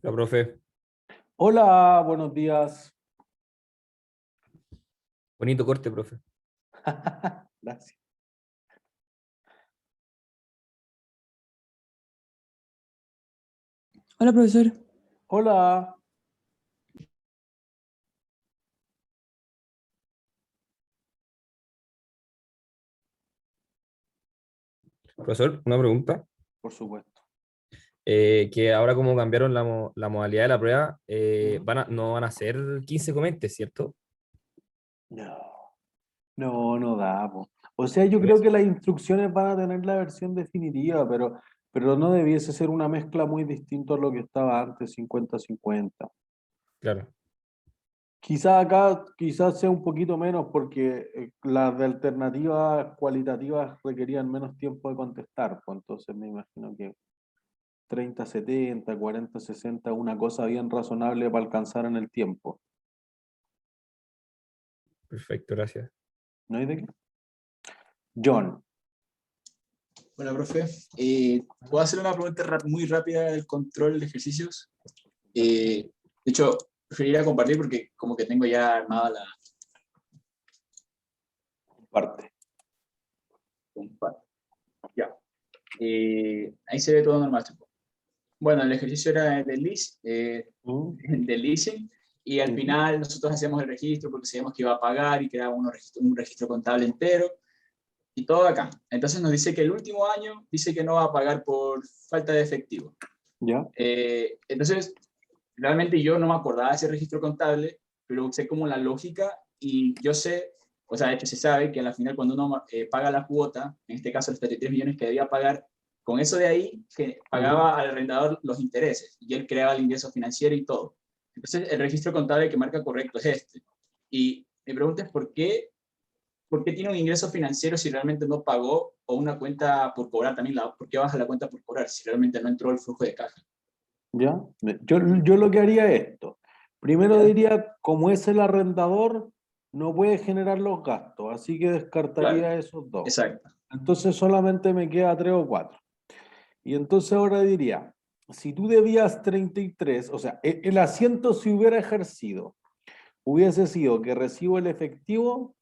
La profe, Hola, buenos días. bonito corte, profe. Gracias. Hola, profesor. Hola. Profesor, una pregunta. Por supuesto. Que ahora como cambiaron la modalidad de la prueba, Ujú. no van a ser 15 comentes, ¿cierto? No, no da, po. O sea, yo creo Pues, que las instrucciones van a tener la versión definitiva, pero no debiese ser una mezcla muy distinta a lo que estaba antes, 50-50. claro, Quizás acá, quizás sea un poquito menos porque las de alternativas cualitativas requerían menos tiempo de contestar, pues entonces me imagino que 30-70, 40-60, una cosa bien razonable para alcanzar en el tiempo. perfecto, gracias. ¿No hay de qué? John. Hola, profe. ¿Puedo hacer una pregunta muy rápida del control de ejercicios? De hecho, preferiría compartir porque como que tengo ya armada la Parte. compa- Ya. Ahí se ve todo normal, tipo. Bueno, el ejercicio era ¿Mm? del leasing y al Ujú. final nosotros hacíamos el registro porque sabíamos que iba a pagar y creaba un registro contable entero y todo acá. Entonces nos dice que el último año dice que no va a pagar por falta de efectivo. ¿Ya? Entonces, realmente yo no me acordaba de ese registro contable, pero sé como la lógica y yo sé, o sea, de hecho se sabe que a la final cuando uno paga la cuota, en este caso los 33 millones que debía pagar, con eso de ahí que Ujú. pagaba al arrendador los intereses y él creaba el ingreso financiero y todo. Entonces, el registro contable que marca correcto es este. Y mi pregunta es ¿por qué tiene un ingreso financiero si realmente no pagó o una cuenta por cobrar también? ¿Por qué baja la cuenta por cobrar si realmente no entró el flujo de caja? ¿Ya? Yo lo que haría es esto. Primero ¿Ya? diría, como es el arrendador, no puede generar los gastos, así que Claro, descartaría esos dos. exacto. Entonces solamente me queda 3 o 4. Y entonces ahora diría, si tú debías 33, o sea, el asiento si hubiera ejercido, hubiese sido que recibo el efectivo,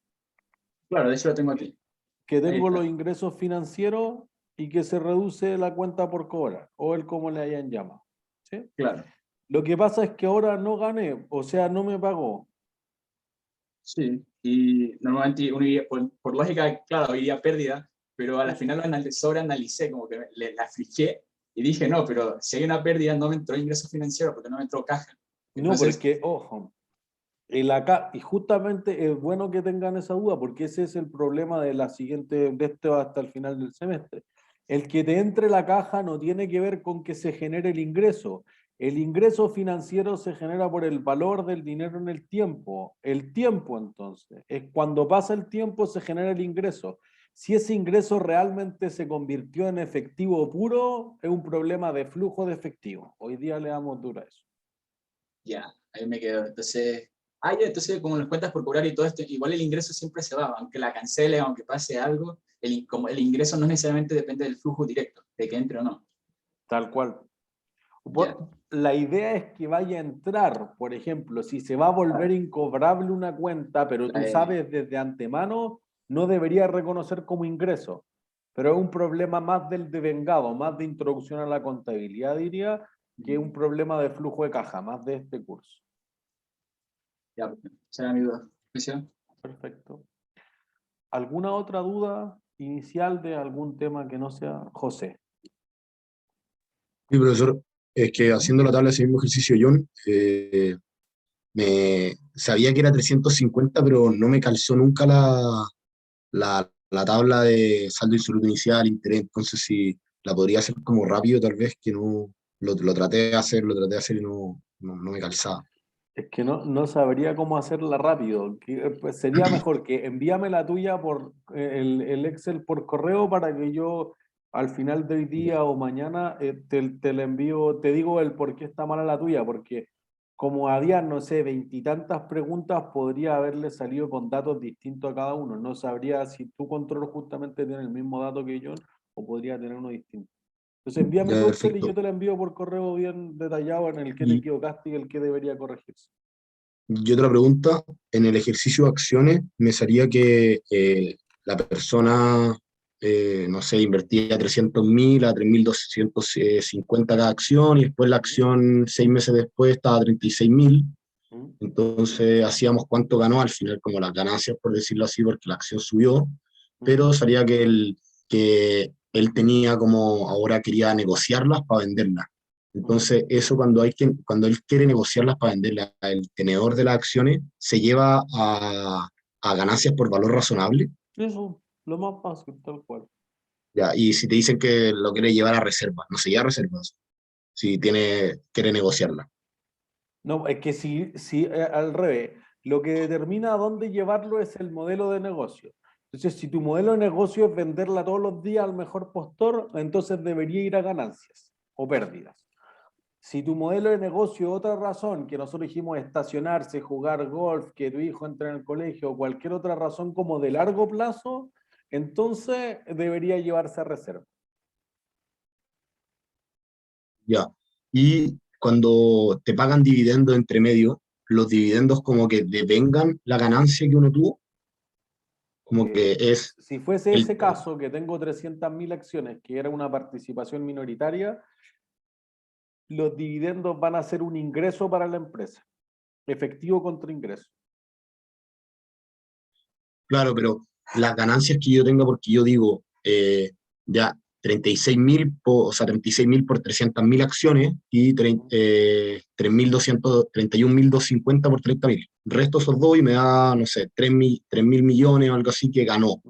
Claro, de hecho lo tengo aquí. que Ahí tengo los está. ingresos financieros y que se reduce la cuenta por cobrar, o el como le hayan llamado. ¿Sí? Claro, Lo que pasa es que ahora no gané, o sea, no me pagó. sí. Y normalmente uno iría, por lógica, claro, iría pérdida, pero a la Ujú. final sobreanalicé, como que la fijé y dije, no, pero si hay una pérdida no me entró ingreso financiero porque no me entró caja. No, Entonces, porque, ojo, el acá, y justamente es bueno que tengan esa duda, porque ese es el problema de la siguiente, de este hasta el final del semestre. El que te entre la caja no tiene que ver con que se genere el ingreso. El ingreso financiero se genera por el valor del dinero en el tiempo. El tiempo, entonces, es cuando pasa el tiempo se genera el ingreso. Si ese ingreso realmente se convirtió en efectivo puro, es un problema de flujo de efectivo. Hoy día le damos duro a eso. ya, ahí me quedo. Entonces, ya, entonces como las cuentas por cobrar y todo esto, igual el ingreso siempre se va, aunque la cancele, aunque pase algo, como el ingreso no necesariamente depende del flujo directo, de que entre o no. Tal cual. Ya, La idea es que vaya a entrar, por ejemplo, si se va a volver incobrable una cuenta, pero tú la- sabes desde antemano, no debería reconocer como ingreso. Pero es un problema más del devengado, más de introducción a la contabilidad, diría, que un problema de flujo de caja, más de este curso. ya, será mi duda. ¿Sí? Perfecto. ¿Alguna otra duda inicial de algún tema que no sea José? Sí, profesor, es que ¿Mm? haciendo la tabla de ese mismo ejercicio, John, me sabía que era 350, pero no me calzó nunca la tabla de saldo insoluto inicial, interés, entonces si la podría hacer como rápido, tal vez, que no, lo traté de hacer y no me calzaba. Es que no sabría cómo hacerla rápido. Pues sería mejor que envíame la tuya por el Excel por correo para que yo al final del Ya, día o mañana te la envío, te digo el por qué está mala la tuya, porque como había, no sé, veintitantas preguntas, podría haberle salido con datos distintos a cada uno. No sabría si tu control justamente tiene el mismo dato que yo o podría tener uno distinto. Entonces envíame Ya, tu Excel y perfecto. yo te lo envío por correo bien detallado en el que te Y, equivocaste y el que debería corregirse. y otra pregunta, en el ejercicio de acciones me salía que la persona, no sé, invertía 300.000 a 3.250 cada acción y después la Ujú, acción 6 meses después estaba a 36.000. ujú, Entonces hacíamos cuánto ganó al final, como las ganancias, por decirlo así, porque la acción subió, ujú. pero salía que él tenía como, ahora quería negociarlas para venderlas. Ujú. Entonces, eso cuando él quiere negociarlas para venderlas, el tenedor de las acciones se lleva a ganancias por valor razonable, Eso, lo más fácil, tal cual. ya, y si te dicen que lo quiere llevar a reservas, no se lleva a reservas, si quiere negociarla. No, es que si al revés, lo que determina a dónde llevarlo es el modelo de negocio. Entonces, si tu modelo de negocio es venderla todos los días al mejor postor, entonces debería ir a ganancias o pérdidas. Si tu modelo de negocio, otra razón, que nosotros dijimos estacionarse, jugar golf, que tu hijo entre en el colegio, o cualquier otra razón como de largo plazo, entonces debería llevarse a reserva. Ya. Y cuando te pagan dividendos entre medio, los dividendos como que devengan la ganancia que uno tuvo, como que es Si fuese el, ese caso, que tengo 300.000 acciones, que era una participación minoritaria, los dividendos van a ser un ingreso para la empresa, efectivo contra ingreso. claro, pero las ganancias que yo tenga, porque yo digo, ya 36.000, o sea, 36.000 por 300.000 acciones y 3.200, 31.250 por 30.000. Resto esos dos y me da, no sé, 3.000 millones o algo así que ganó.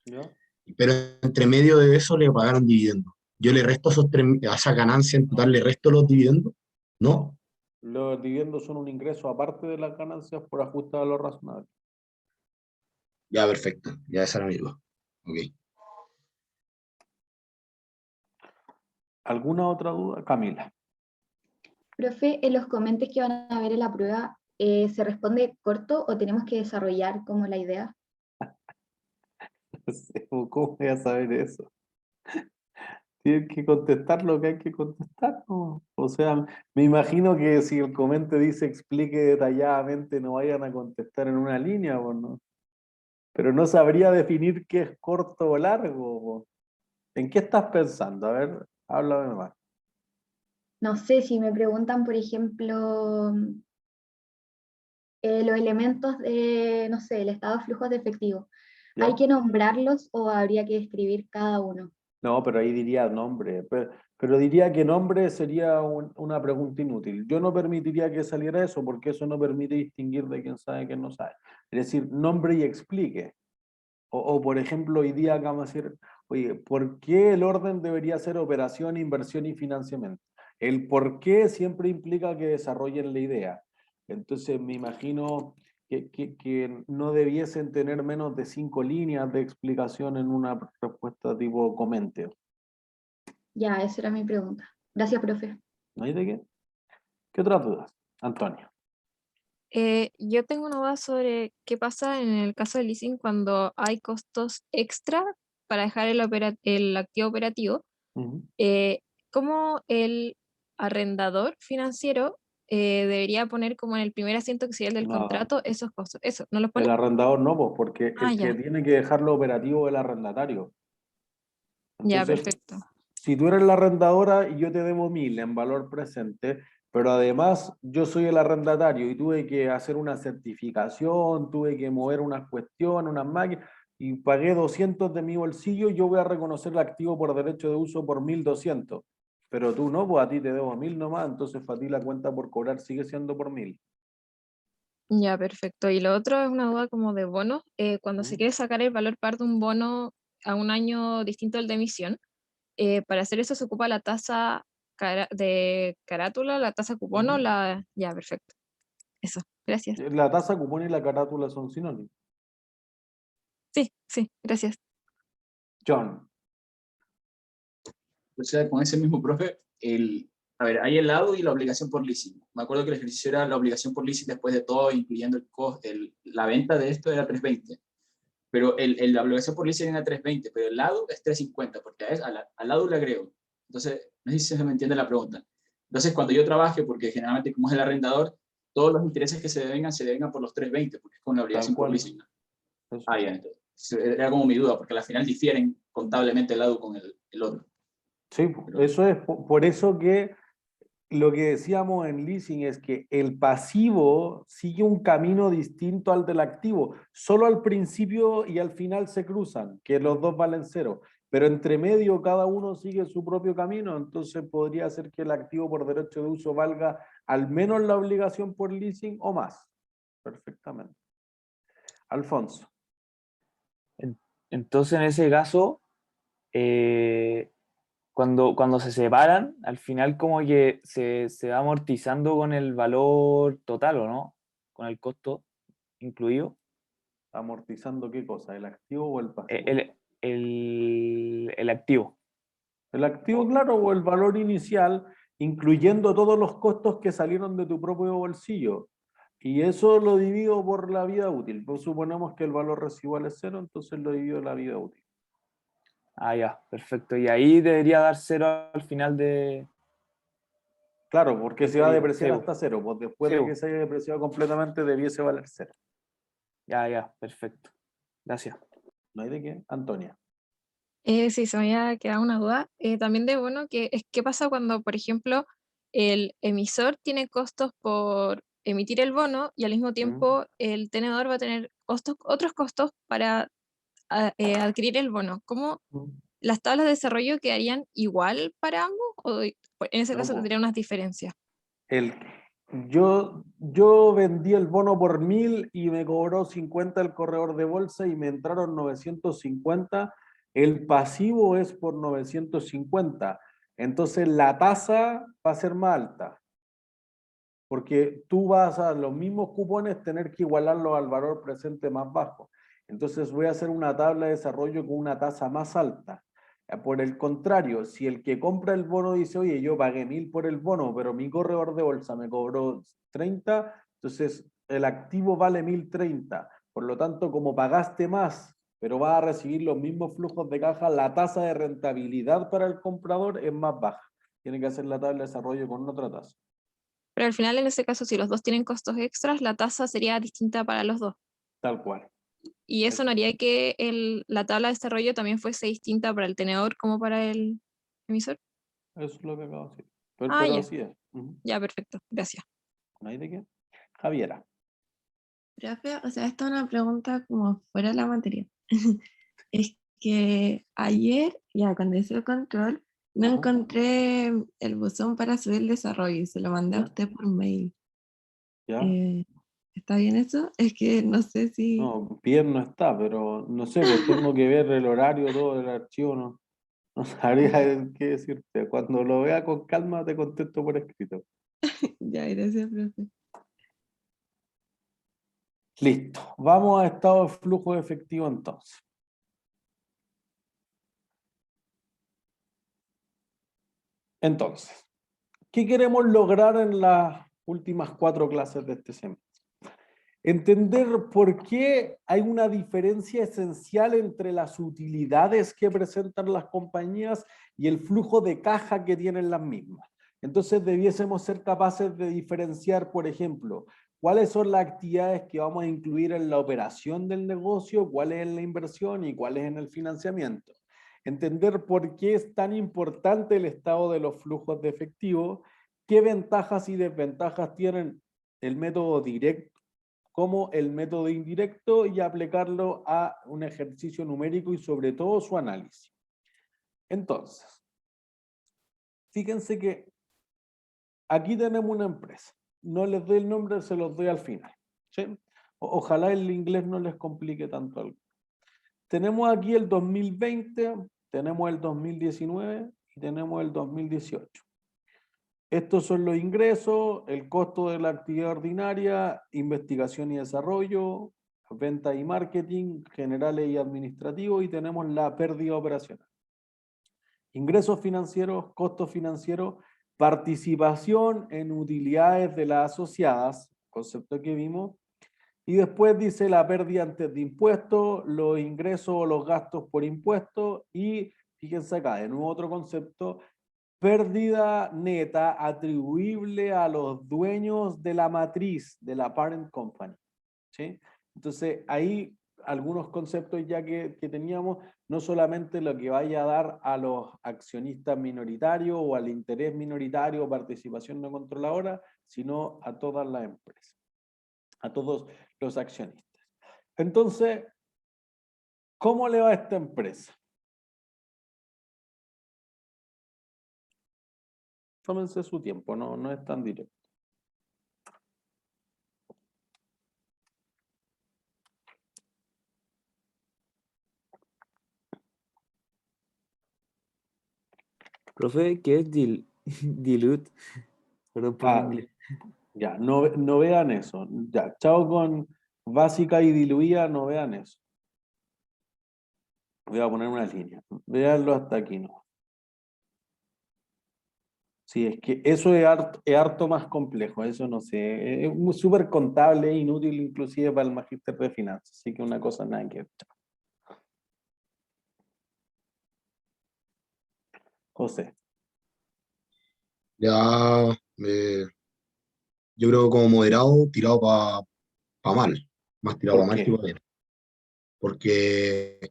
¿Ya? Pero entre medio de eso le pagaron dividendos. Yo le resto a esa ganancia en total, le resto los dividendos, ¿no? No, los dividendos son un ingreso aparte de las ganancias por ajuste a lo razonable. Ya, perfecto, ya esa era mi duda. Ok. ¿Alguna otra duda, Camila? Profe, en los comentarios que van a ver en la prueba, ¿se responde corto o tenemos que desarrollar como la idea? No sé, ¿cómo voy a saber eso? Tienes que contestar lo que hay que contestar, ¿no? O sea, me imagino que si el comente dice explique detalladamente, no vayan a contestar en una línea, pues, ¿no? Pero no sabría definir qué es corto o largo, po. ¿En qué estás pensando? A ver, háblame más. No sé, si me preguntan, por ejemplo, los elementos de, no sé, el estado de flujos de efectivo, ¿hay ¿Ya? que nombrarlos o habría que describir cada uno? No, pero ahí diría nombre. Pero diría que nombre sería una pregunta inútil. Yo no permitiría que saliera eso, porque eso no permite distinguir de quién sabe y quién no sabe. Es decir, nombre y explique. O, por ejemplo, hoy día acá vamos a decir, oye, ¿por qué el orden debería ser operación, inversión y financiamiento? El por qué siempre implica que desarrollen la idea. Entonces me imagino que no debiesen tener menos de 5 líneas de explicación en una respuesta tipo comente. Ya, esa era mi pregunta. Gracias, profe. ¿No hay de qué? ¿Qué otras dudas? Antonio. Yo tengo una duda sobre qué pasa en el caso del leasing cuando hay costos extra para dejar el activo operativo. Ujú. Eh, ¿Cómo el arrendador financiero debería poner como en el primer asiento que sería el del No, contrato esos costos? ¿Eso no los el pone? arrendador no, pues, porque Ah, el que ya, tiene que dejarlo operativo es el arrendatario. ya, Entonces, perfecto. si tú eres la arrendadora y yo te debo 1.000 en valor presente, pero además yo soy el arrendatario y tuve que hacer una certificación, tuve que mover unas cuestiones, unas máquinas, y pagué 200 de mi bolsillo, yo voy a reconocer el activo por derecho de uso por 1.200. Pero tú no, pues a ti te debo 1.000 nomás, entonces para ti la cuenta por cobrar sigue siendo por 1.000. Ya, perfecto. Y lo otro es una duda como de bonos. Cuando se ¿Mm? quiere sacar el valor par de un bono a un año distinto al de emisión, para hacer eso se ocupa la tasa de carátula, la tasa cupón o ¿Mm? la... Ya, perfecto. Eso, gracias. La tasa cupón y la carátula son sinónimos. Sí, sí, gracias. John. O sea, con ese mismo profe, a ver, hay el lado y la obligación por leasing. Me acuerdo que el ejercicio era la obligación por leasing después de todo, incluyendo la venta de esto era 320. Pero la obligación por leasing era 320, pero el lado es 350, porque al lado le agrego. Entonces, No sé si se me entiende la pregunta. Entonces, cuando yo trabaje, porque generalmente como es el arrendador, todos los intereses que se devengan por los 320, porque es con la obligación por cual. leasing. Eso. Ah, ya, entonces, era como mi duda, porque al final difieren contablemente el lado con el otro. Sí, eso es por eso que lo que decíamos en leasing es que el pasivo sigue un camino distinto al del activo. Solo al principio y al final se cruzan, que los dos valen cero. Pero entre medio cada uno sigue su propio camino, entonces podría ser que el activo por derecho de uso valga al menos la obligación por leasing o más. Perfectamente. Alfonso. Entonces, en ese caso, cuando se separan, al final como que se va amortizando con el valor total, ¿o no? Con el costo incluido. ¿Amortizando qué cosa? ¿El activo o el pasivo? El activo. El activo, claro, o el valor inicial, incluyendo todos los costos que salieron de tu propio bolsillo. Y eso lo divido por la vida útil. Pues suponemos que el valor residual es cero, entonces lo divido la vida útil. Ah, ya, perfecto. Y ahí debería dar cero al final de... Claro, porque se va a depreciar Sí, hasta cero. Pues después sí, de que se haya depreciado completamente, debiese valer cero. ya, perfecto. Gracias. ¿No hay de qué? Antonia. Sí, se me había quedado una duda. También de bueno, ¿qué pasa cuando, por ejemplo, el emisor tiene costos por emitir el bono y al mismo tiempo el tenedor va a tener otros costos para adquirir el bono? ¿Cómo las tablas de desarrollo quedarían igual para ambos? ¿O en ese caso No, tendría unas diferencias? Yo vendí el bono por 1000 y me cobró 50 el corredor de bolsa y me entraron 950. El pasivo es por 950. Entonces la tasa va a ser más alta. Porque tú vas a los mismos cupones tener que igualarlo al valor presente más bajo. Entonces voy a hacer una tabla de desarrollo con una tasa más alta. Por el contrario, si el que compra el bono dice, oye, yo pagué 1000 por el bono, pero mi corredor de bolsa me cobró 30, entonces el activo vale 1030. Por lo tanto, como pagaste más, pero vas a recibir los mismos flujos de caja, la tasa de rentabilidad para el comprador es más baja. Tiene que hacer la tabla de desarrollo con otra tasa. Pero al final, en ese caso, si los dos tienen costos extras, la tasa sería distinta para los dos. Tal cual. Y eso no haría que la tabla de desarrollo también fuese distinta para el tenedor como para el emisor. Eso es lo que acabo de decir. Ah, Pero ya, así es. ya, perfecto, gracias. ¿No hay de qué? Javiera. Profe, o sea, esta es una pregunta como fuera de la materia. Es que ayer, ya cuando hice el control, no Ajá. encontré el buzón para subir el desarrollo y se lo mandé a ¿Ya? usted por mail. ¿Ya? ¿Está bien eso? Es que no sé si... No, bien no está, pero no sé, pues tengo que ver el horario, todo el archivo, no, no sabría qué decirte. Cuando lo vea con calma te contesto por escrito. Ya, gracias, profe. Listo. Vamos a estado de flujo efectivo entonces. Entonces, ¿qué queremos lograr en las últimas 4 clases de este semestre? Entender por qué hay una diferencia esencial entre las utilidades que presentan las compañías y el flujo de caja que tienen las mismas. Entonces debiésemos ser capaces de diferenciar, por ejemplo, cuáles son las actividades que vamos a incluir en la operación del negocio, cuál es en la inversión y cuál es en el financiamiento. Entender por qué es tan importante el estado de los flujos de efectivo, qué ventajas y desventajas tienen el método directo como el método indirecto y aplicarlo a un ejercicio numérico y sobre todo su análisis. Entonces, fíjense que aquí tenemos una empresa. No les doy el nombre, se los doy al final. ¿Sí? Ojalá el inglés no les complique tanto algo. Tenemos aquí el 2020, tenemos el 2019 y tenemos el 2018. Estos son los ingresos, el costo de la actividad ordinaria, investigación y desarrollo, venta y marketing, generales y administrativos, y tenemos la pérdida operacional. Ingresos financieros, costos financieros, participación en utilidades de las asociadas, concepto que vimos, y después dice la pérdida antes de impuestos, los ingresos o los gastos por impuestos, y fíjense acá, de nuevo otro concepto, pérdida neta atribuible a los dueños de la matriz, de la parent company. ¿Sí? Entonces, ahí algunos conceptos ya que teníamos, no solamente lo que vaya a dar a los accionistas minoritarios o al interés minoritario o participación no controladora, sino a todas las empresas, a todos los accionistas. Entonces, ¿cómo le va a esta empresa? Tómense su tiempo, no es tan directo. Profe, ¿qué es dilute? Perdón por mi Ah, inglés. ya, no vean eso. Ya, chao con básica y diluida, no vean eso. Voy a poner una línea. Véanlo hasta aquí, ¿no? Sí, es que eso es harto más complejo, eso no sé. Es súper contable e inútil inclusive para el magíster de finanzas. Así que una cosa nada que ver. José. Ya, yo creo como moderado, tirado para mal, más tirado ¿Por para mal que qué? para bien. Porque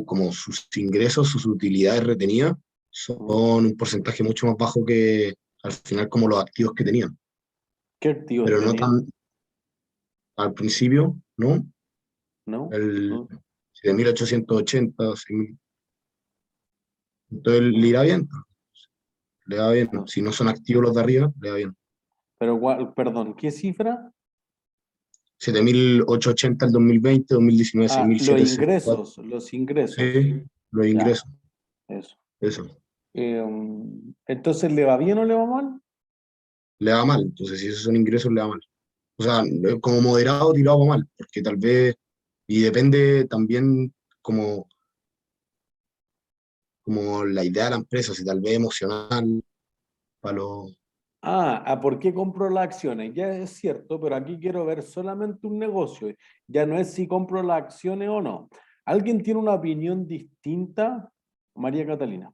como sus ingresos, sus utilidades retenidas son un porcentaje mucho más bajo que al final como los activos que tenían. ¿Qué activos Pero no tenían? tan al principio, ¿no? ¿No? El ¿No? 7.880, 6.000. Entonces le irá bien, le va bien. No. Si no son activos los de arriba, le va bien. Pero, perdón, ¿qué cifra? 7.880 el 2020, 2019, Ah, los 6.764. ingresos, los ingresos. Sí, los Ya, ingresos, eso. eso. Entonces, ¿le va bien o le va mal? Le va mal. Entonces, si esos son ingresos, le va mal. O sea, como moderado, tirado para mal, porque tal vez, y depende también como la idea de la empresa, si tal vez emocional, para los... ¿Por qué compro las acciones? Ya es cierto, pero aquí quiero ver solamente un negocio. Ya no es si compro las acciones o no. ¿Alguien tiene una opinión distinta? María Catalina.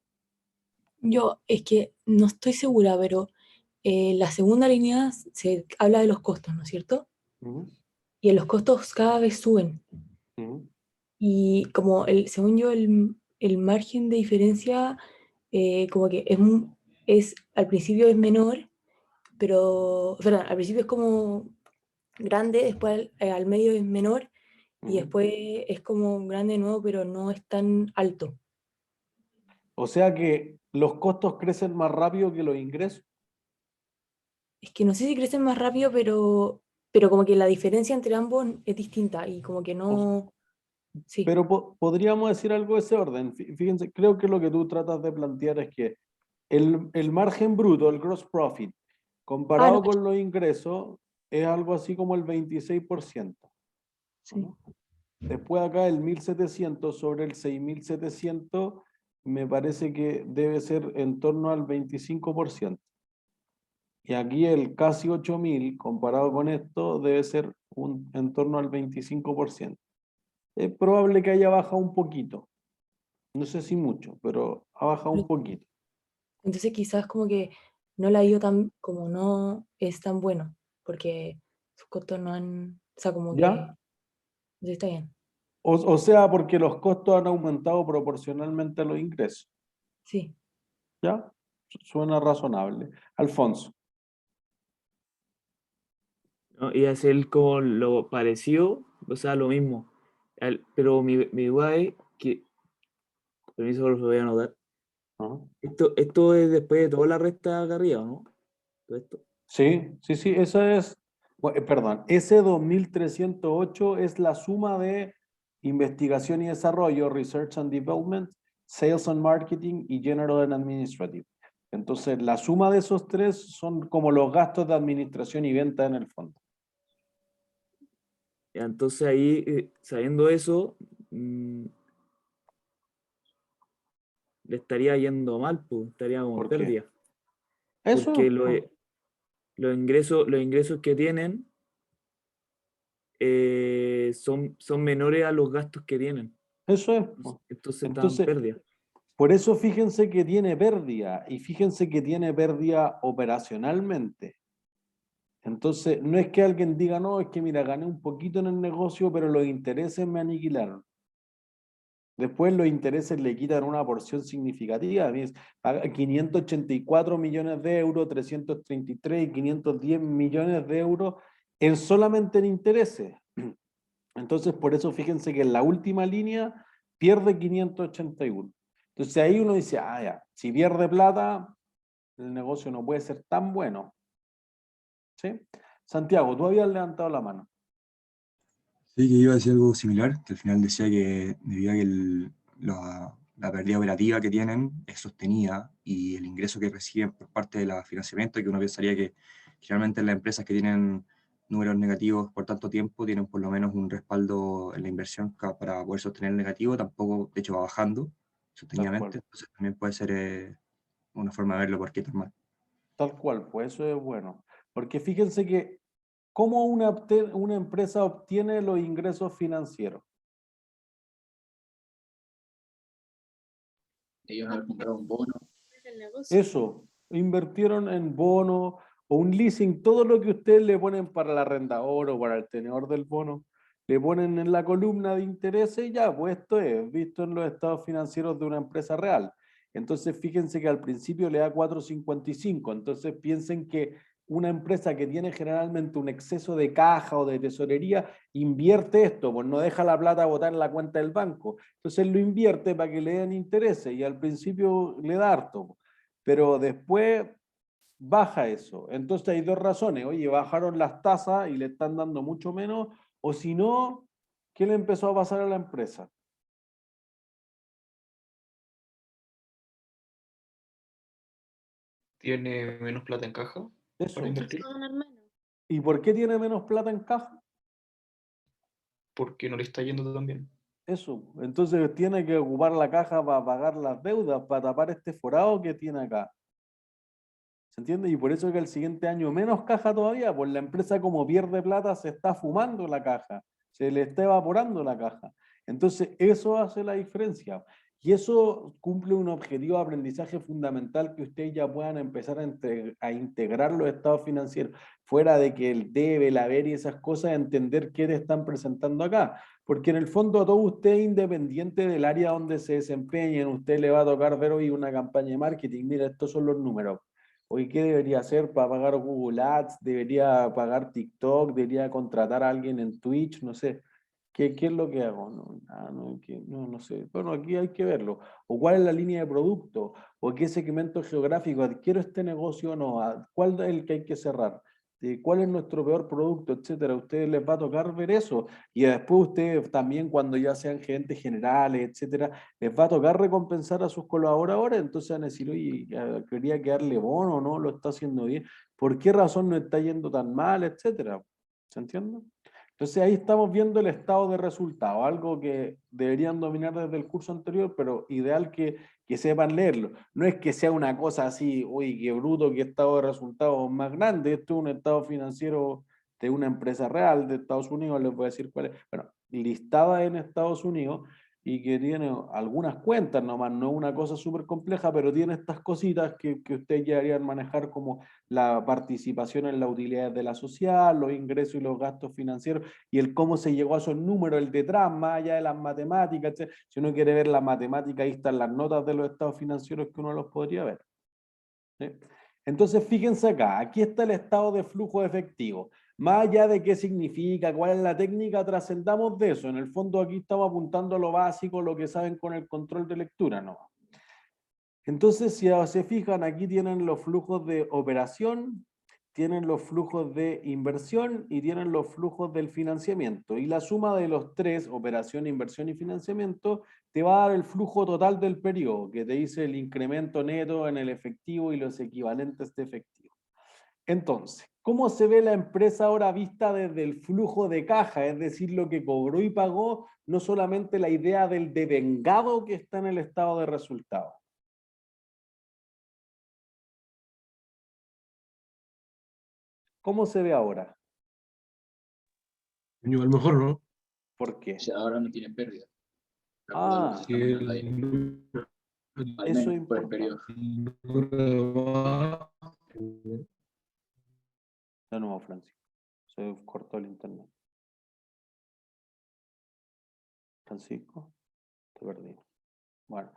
Yo es que no estoy segura, pero la segunda línea se habla de los costos, ¿no es cierto? Ujú, Y en los costos cada vez suben. ujú. Y como según yo, el margen de diferencia como que al principio es menor, pero, perdón, al principio es como grande, después al medio es menor y Ujú. después es como grande de nuevo, pero no es tan alto. O sea que los costos crecen más rápido que los ingresos. Es que no sé si crecen más rápido, pero como que la diferencia entre ambos es distinta y como que O- no, sí. pero podríamos decir algo de ese orden. Fíjense, creo que lo que tú tratas de plantear es que el margen bruto, el gross profit, Ah, no, comparado con los ingresos, es algo así como el 26%. sí. ¿No? Después acá el 1.700 sobre el 6.700 me parece que debe ser en torno al 25%. Y aquí el casi 8.000 comparado con esto debe ser en torno al 25%. Es probable que haya bajado un poquito. No sé si mucho, pero ha bajado un poquito. Entonces quizás como que no la ha ido tan, como no es tan bueno, porque sus costos no han, o sea, como que, ¿Ya? sí está bien. O sea, porque los costos han aumentado proporcionalmente a los ingresos. Sí. ¿Ya? Suena razonable. Alfonso. ¿No? Y hacer como lo parecido, o sea, lo mismo. Pero mi duda es que, permiso, lo voy a anotar. ¿No? Esto es después de toda la recta acá arriba, ¿no? Todo esto. Sí, esa es, perdón, ese 2.308 es la suma de investigación y desarrollo, research and development, sales and marketing y general and administrative. Entonces, la suma de esos tres son como los gastos de administración y venta en el fondo. Ya, entonces ahí, sabiendo eso, le estaría yendo mal, pues, estaría como en ¿Por qué? pérdida. Porque Eso, los ingresos que tienen son menores a los gastos que tienen. eso es. Entonces están en Entonces, pérdida. Por eso fíjense que tiene pérdida, y fíjense que tiene pérdida operacionalmente. Entonces, no es que alguien diga, no, es que mira, gané un poquito en el negocio, pero los intereses me aniquilaron. Después los intereses le quitan una porción significativa. Paga 584 millones de euros, 333 y 510 millones de euros solamente en intereses. Entonces, por eso fíjense que en la última línea pierde 581. Entonces ahí uno dice, ah, ya, si pierde plata, el negocio no puede ser tan bueno. ¿Sí? Santiago, tú habías levantado la mano. Sí, que iba a decir algo similar, que al final decía que debido a que la pérdida operativa que tienen es sostenida y el ingreso que reciben por parte de la financiamiento, que uno pensaría que generalmente las empresas que tienen números negativos por tanto tiempo tienen por lo menos un respaldo en la inversión para poder sostener el negativo, tampoco, de hecho, va bajando sostenidamente, entonces también puede ser una forma de verlo por qué tan mal. Tal cual, pues eso es bueno. Porque fíjense que ¿cómo una empresa obtiene los ingresos financieros? Ellos han comprado un bono. Eso, invirtieron en bono o un leasing, todo lo que ustedes le ponen para el arrendador o para el tenedor del bono, le ponen en la columna de intereses y ya, pues esto es visto en los estados financieros de una empresa real. Entonces fíjense que al principio le da 4,55, entonces piensen que una empresa que tiene generalmente un exceso de caja o de tesorería, invierte esto, pues no deja la plata botar en la cuenta del banco. Entonces lo invierte para que le den intereses y al principio le da harto, pero después baja eso. Entonces hay dos razones. Oye, bajaron las tasas y le están dando mucho menos, o si no, ¿qué le empezó a pasar a la empresa? Tiene menos plata en caja Eso. para invertir, ¿Y por qué tiene menos plata en caja? porque no le está yendo tan bien. Eso. Entonces tiene que ocupar la caja para pagar las deudas, para tapar este forado que tiene acá. ¿Se entiende? Y por eso que el siguiente año menos caja todavía, pues la empresa como pierde plata se está fumando la caja, se le está evaporando la caja. Entonces eso hace la diferencia. Y eso cumple un objetivo de aprendizaje fundamental que ustedes ya puedan empezar a integrar los estados financieros, fuera de que el debe, el haber y esas cosas, entender qué te están presentando acá. Porque en el fondo a todos ustedes, independiente del área donde se desempeñen, usted le va a tocar ver hoy una campaña de marketing, mira, estos son los números. Hoy, ¿qué debería hacer para pagar Google Ads? ¿Debería pagar TikTok? ¿Debería contratar a alguien en Twitch? No sé. ¿Qué es lo que hago? No sé. Bueno, aquí hay que verlo. ¿O cuál es la línea de producto? ¿O qué segmento geográfico? ¿Adquiero este negocio o no? ¿Cuál es el que hay que cerrar? ¿Cuál es nuestro peor producto? Etcétera. A ustedes les va a tocar ver eso. Y después ustedes también, cuando ya sean gerentes generales, etcétera, les va a tocar recompensar a sus colaboradores. Entonces van a decir, oye, quería quedarle bono, ¿no? Lo está haciendo bien. ¿Por qué razón no está yendo tan mal? Etcétera. ¿Se entiende? Entonces ahí estamos viendo el estado de resultado, algo que deberían dominar desde el curso anterior, pero ideal que sepan leerlo. No es que sea una cosa así, uy, qué bruto, qué estado de resultados más grande. Esto es un estado financiero de una empresa real de Estados Unidos, les voy a decir cuál es. Bueno, listada en Estados Unidos y que tiene algunas cuentas nomás, no es una cosa súper compleja, pero tiene estas cositas que ustedes ya deberían manejar, como la participación en las utilidades de la social, los ingresos y los gastos financieros, y el cómo se llegó a esos números, el detrás, más allá de las matemáticas, etc. Si uno quiere ver la matemática, ahí están las notas de los estados financieros que uno los podría ver. ¿Sí? Entonces, fíjense acá, aquí está el estado de flujo de efectivo. Más allá de qué significa, cuál es la técnica, trascendamos de eso. En el fondo aquí estamos apuntando a lo básico, lo que saben con el control de lectura, ¿no? Entonces, si se fijan, aquí tienen los flujos de operación, tienen los flujos de inversión y tienen los flujos del financiamiento. Y la suma de los tres, operación, inversión y financiamiento, te va a dar el flujo total del periodo, que te dice el incremento neto en el efectivo y los equivalentes de efectivo. Entonces, ¿cómo se ve la empresa ahora vista desde el flujo de caja? Es decir, lo que cobró y pagó, no solamente la idea del devengado que está en el estado de resultados. ¿Cómo se ve ahora? A lo mejor, ¿no? ¿Por qué? O sea, ahora no tiene pérdida. Ah, Sí, al Eso es menos por el importante. periodo. De nuevo, Francisco. Se cortó el internet. Francisco, te perdí. Bueno,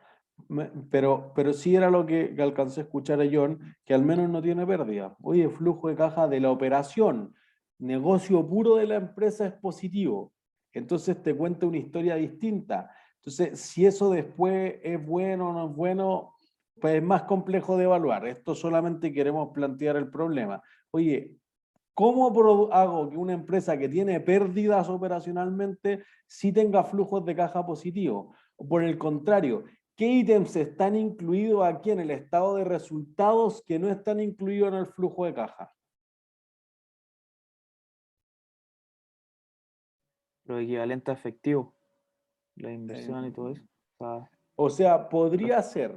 pero sí era lo que alcancé a escuchar a John, que al menos no tiene pérdida. Oye, flujo de caja de la operación, negocio puro de la empresa es positivo. Entonces te cuenta una historia distinta. Entonces, si eso después es bueno o no es bueno, pues es más complejo de evaluar. Esto solamente queremos plantear el problema. Oye, ¿cómo hago que una empresa que tiene pérdidas operacionalmente sí tenga flujos de caja positivos? O por el contrario, ¿qué ítems están incluidos aquí en el estado de resultados que no están incluidos en el flujo de caja? Lo equivalente a efectivo, la inversión y todo eso. O sea, podría ser,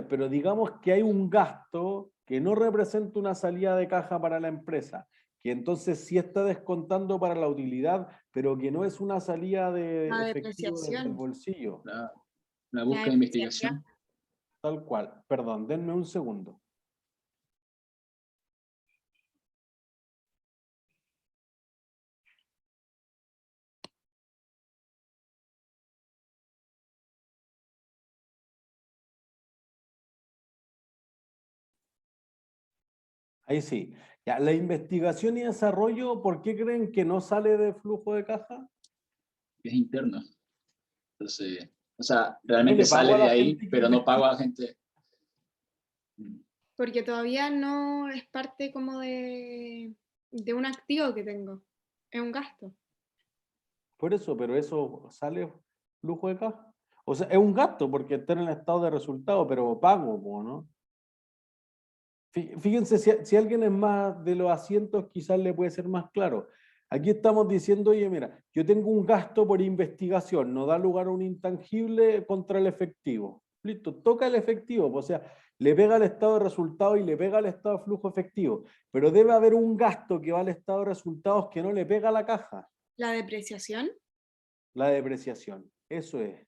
pero digamos que hay un gasto que no representa una salida de caja para la empresa, que entonces sí está descontando para la utilidad, pero que no es una salida de La efectivo del depreciación. bolsillo. La búsqueda de investigación. Tal cual. Perdón, denme un segundo. Ahí sí. Ya, la investigación y desarrollo, ¿por qué creen que no sale de flujo de caja? Es interno. Entonces, o sea, ¿Yo realmente le pago sale a de la ahí, gente que pero no pago a la investiga? gente. Porque todavía no es parte como de un activo que tengo. Es un gasto. Por eso, pero eso sale flujo de caja. O sea, es un gasto porque está en el estado de resultado, pero pago, po, ¿no? Fíjense, si alguien es más de los asientos, quizás le puede ser más claro. Aquí estamos diciendo, oye, mira, yo tengo un gasto por investigación, no da lugar a un intangible contra el efectivo. Listo, toca el efectivo, o sea, le pega al estado de resultados y le pega al estado de flujo efectivo, pero debe haber un gasto que va al estado de resultados que no le pega a la caja. La depreciación. La depreciación, eso es.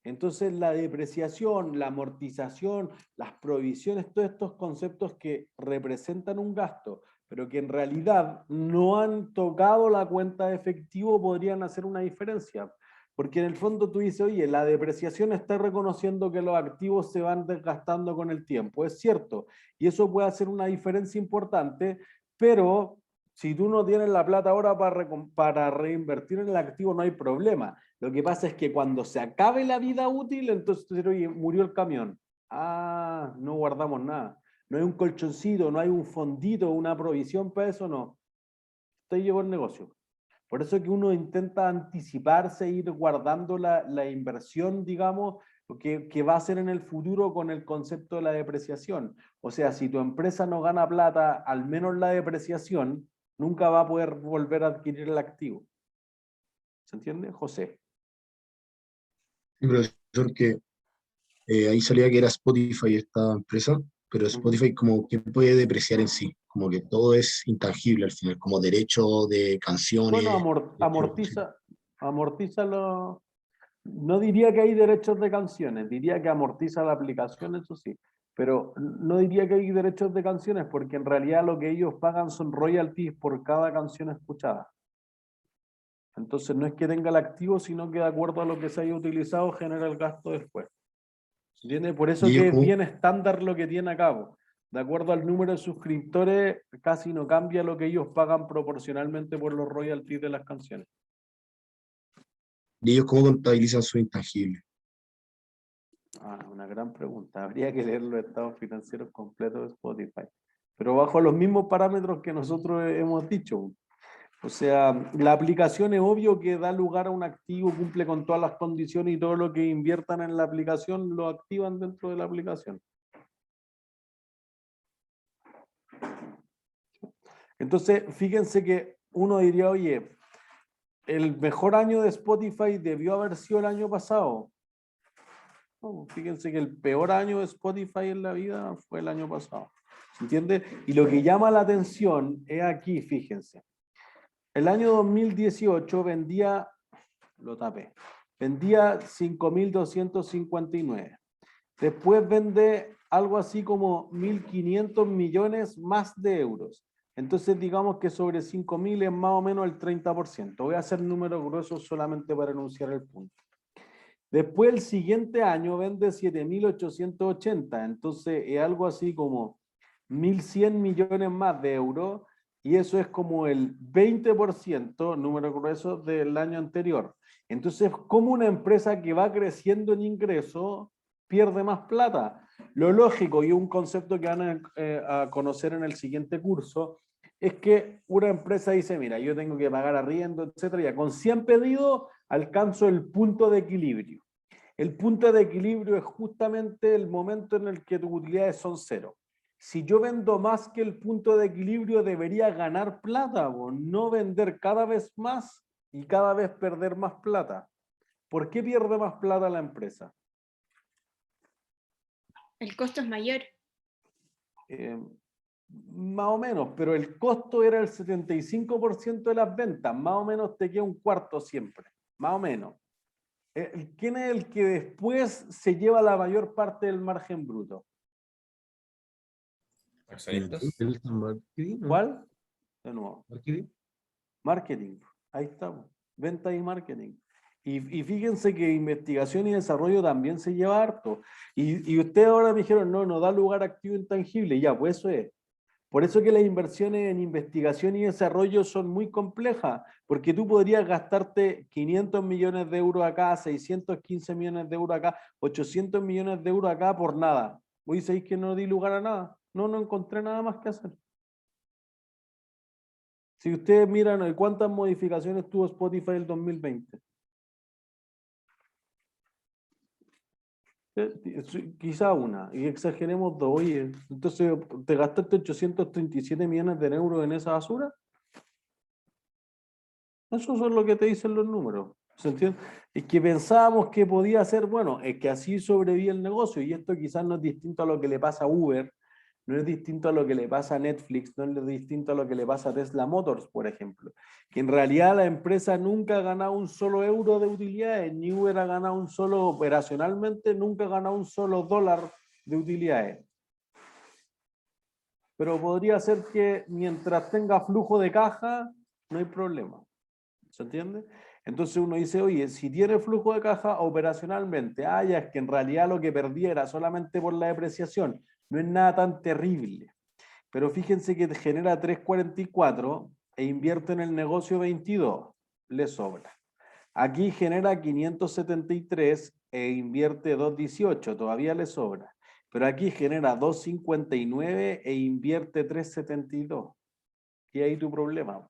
Entonces la depreciación, la amortización, las provisiones, todos estos conceptos que representan un gasto, pero que en realidad no han tocado la cuenta de efectivo, podrían hacer una diferencia. Porque en el fondo tú dices, oye, la depreciación está reconociendo que los activos se van desgastando con el tiempo. Es cierto, y eso puede hacer una diferencia importante, pero si tú no tienes la plata ahora para reinvertir en el activo, no hay problema. Lo que pasa es que cuando se acabe la vida útil, entonces, oye, murió el camión. Ah, no guardamos nada. No hay un colchoncito, no hay un fondito, una provisión para eso, no. Usted llevó el negocio. Por eso es que uno intenta anticiparse, ir guardando la inversión, digamos, que va a hacer en el futuro con el concepto de la depreciación. O sea, si tu empresa no gana plata, al menos la depreciación, nunca va a poder volver a adquirir el activo. ¿Se entiende, José? Sí, profesor, que ahí salía que era Spotify esta empresa, pero Spotify como que puede depreciar en sí, como que todo es intangible al final, como derecho de canciones. Bueno, amortiza lo... No diría que hay derechos de canciones, diría que amortiza la aplicación, eso sí, pero no diría que hay derechos de canciones porque en realidad lo que ellos pagan son royalties por cada canción escuchada. Entonces no es que tenga el activo, sino que de acuerdo a lo que se haya utilizado genera el gasto después. ¿Entiendes? Por eso Y ellos que es como, bien estándar lo que tiene a cabo. De acuerdo al número de suscriptores, casi no cambia lo que ellos pagan proporcionalmente por los royalties de las canciones. y ellos cómo contabilizan su intangible. Ah, una gran pregunta. Habría que leer los estados financieros completos de Spotify. Pero bajo los mismos parámetros que nosotros hemos dicho. O sea, la aplicación es obvio que da lugar a un activo, cumple con todas las condiciones y todo lo que inviertan en la aplicación lo activan dentro de la aplicación. Entonces, fíjense que uno diría, oye, el mejor año de Spotify debió haber sido el año pasado. No, fíjense que el peor año de Spotify en la vida fue el año pasado. ¿Se entiende? Y lo que llama la atención es aquí, fíjense. El año 2018 vendía, lo tapé, vendía 5.259. Después vende algo así como 1.500 millones más de euros. Entonces digamos que sobre 5.000 es más o menos el 30%. Voy a hacer números gruesos solamente para enunciar el punto. Después el siguiente año vende 7.880. Entonces es algo así como 1.100 millones más de euros. Y eso es como el 20%, número grueso, del año anterior. Entonces, ¿cómo una empresa que va creciendo en ingresos pierde más plata? Lo lógico, y un concepto que van a conocer en el siguiente curso, es que una empresa dice, mira, yo tengo que pagar arriendo, etcétera, ya con 100 pedidos alcanzo el punto de equilibrio. El punto de equilibrio es justamente el momento en el que tus utilidades son cero. Si yo vendo más que el punto de equilibrio, debería ganar plata, o no vender cada vez más y cada vez perder más plata. ¿Por qué pierde más plata la empresa? El costo es mayor. Más o menos, pero el costo era el 75% de las ventas, más o menos te queda un cuarto siempre, más o menos. ¿Quién es el que después se lleva la mayor parte del margen bruto? ¿Cuál? De nuevo. Marketing. Ahí estamos. Venta y marketing. Y fíjense que investigación y desarrollo también se lleva harto. Y ustedes ahora me dijeron, no da lugar a activo intangible. Ya, pues eso es. Por eso que las inversiones en investigación y desarrollo son muy complejas, porque tú podrías gastarte 500 millones de euros acá, 615 millones de euros acá, 800 millones de euros acá por nada. Hoy sabéis que no di lugar a nada. No encontré nada más que hacer. Si ustedes miran cuántas modificaciones tuvo Spotify el 2020. Quizá una, y exageremos dos. Oye, entonces, ¿te gastaste 837 millones de euros en esa basura? Eso es lo que te dicen los números. ¿Se entiende? Es que pensábamos que podía ser, bueno, es que así sobrevive el negocio, y esto quizás no es distinto a lo que le pasa a Uber, no es distinto a lo que le pasa a Netflix, no es distinto a lo que le pasa a Tesla Motors, por ejemplo. Que en realidad la empresa nunca ha ganado un solo euro de utilidades, ni Uber ha ganado un solo, operacionalmente, nunca ha ganado un solo dólar de utilidades. Pero podría ser que mientras tenga flujo de caja, no hay problema. ¿Se entiende? Entonces uno dice, oye, si tiene flujo de caja operacionalmente, ya es que en realidad lo que perdía era solamente por la depreciación, no es nada tan terrible. Pero fíjense que genera 344 e invierte en el negocio 22, le sobra. Aquí genera 573 e invierte 218, todavía le sobra. Pero aquí genera 259 e invierte 372. Y ahí tu problema.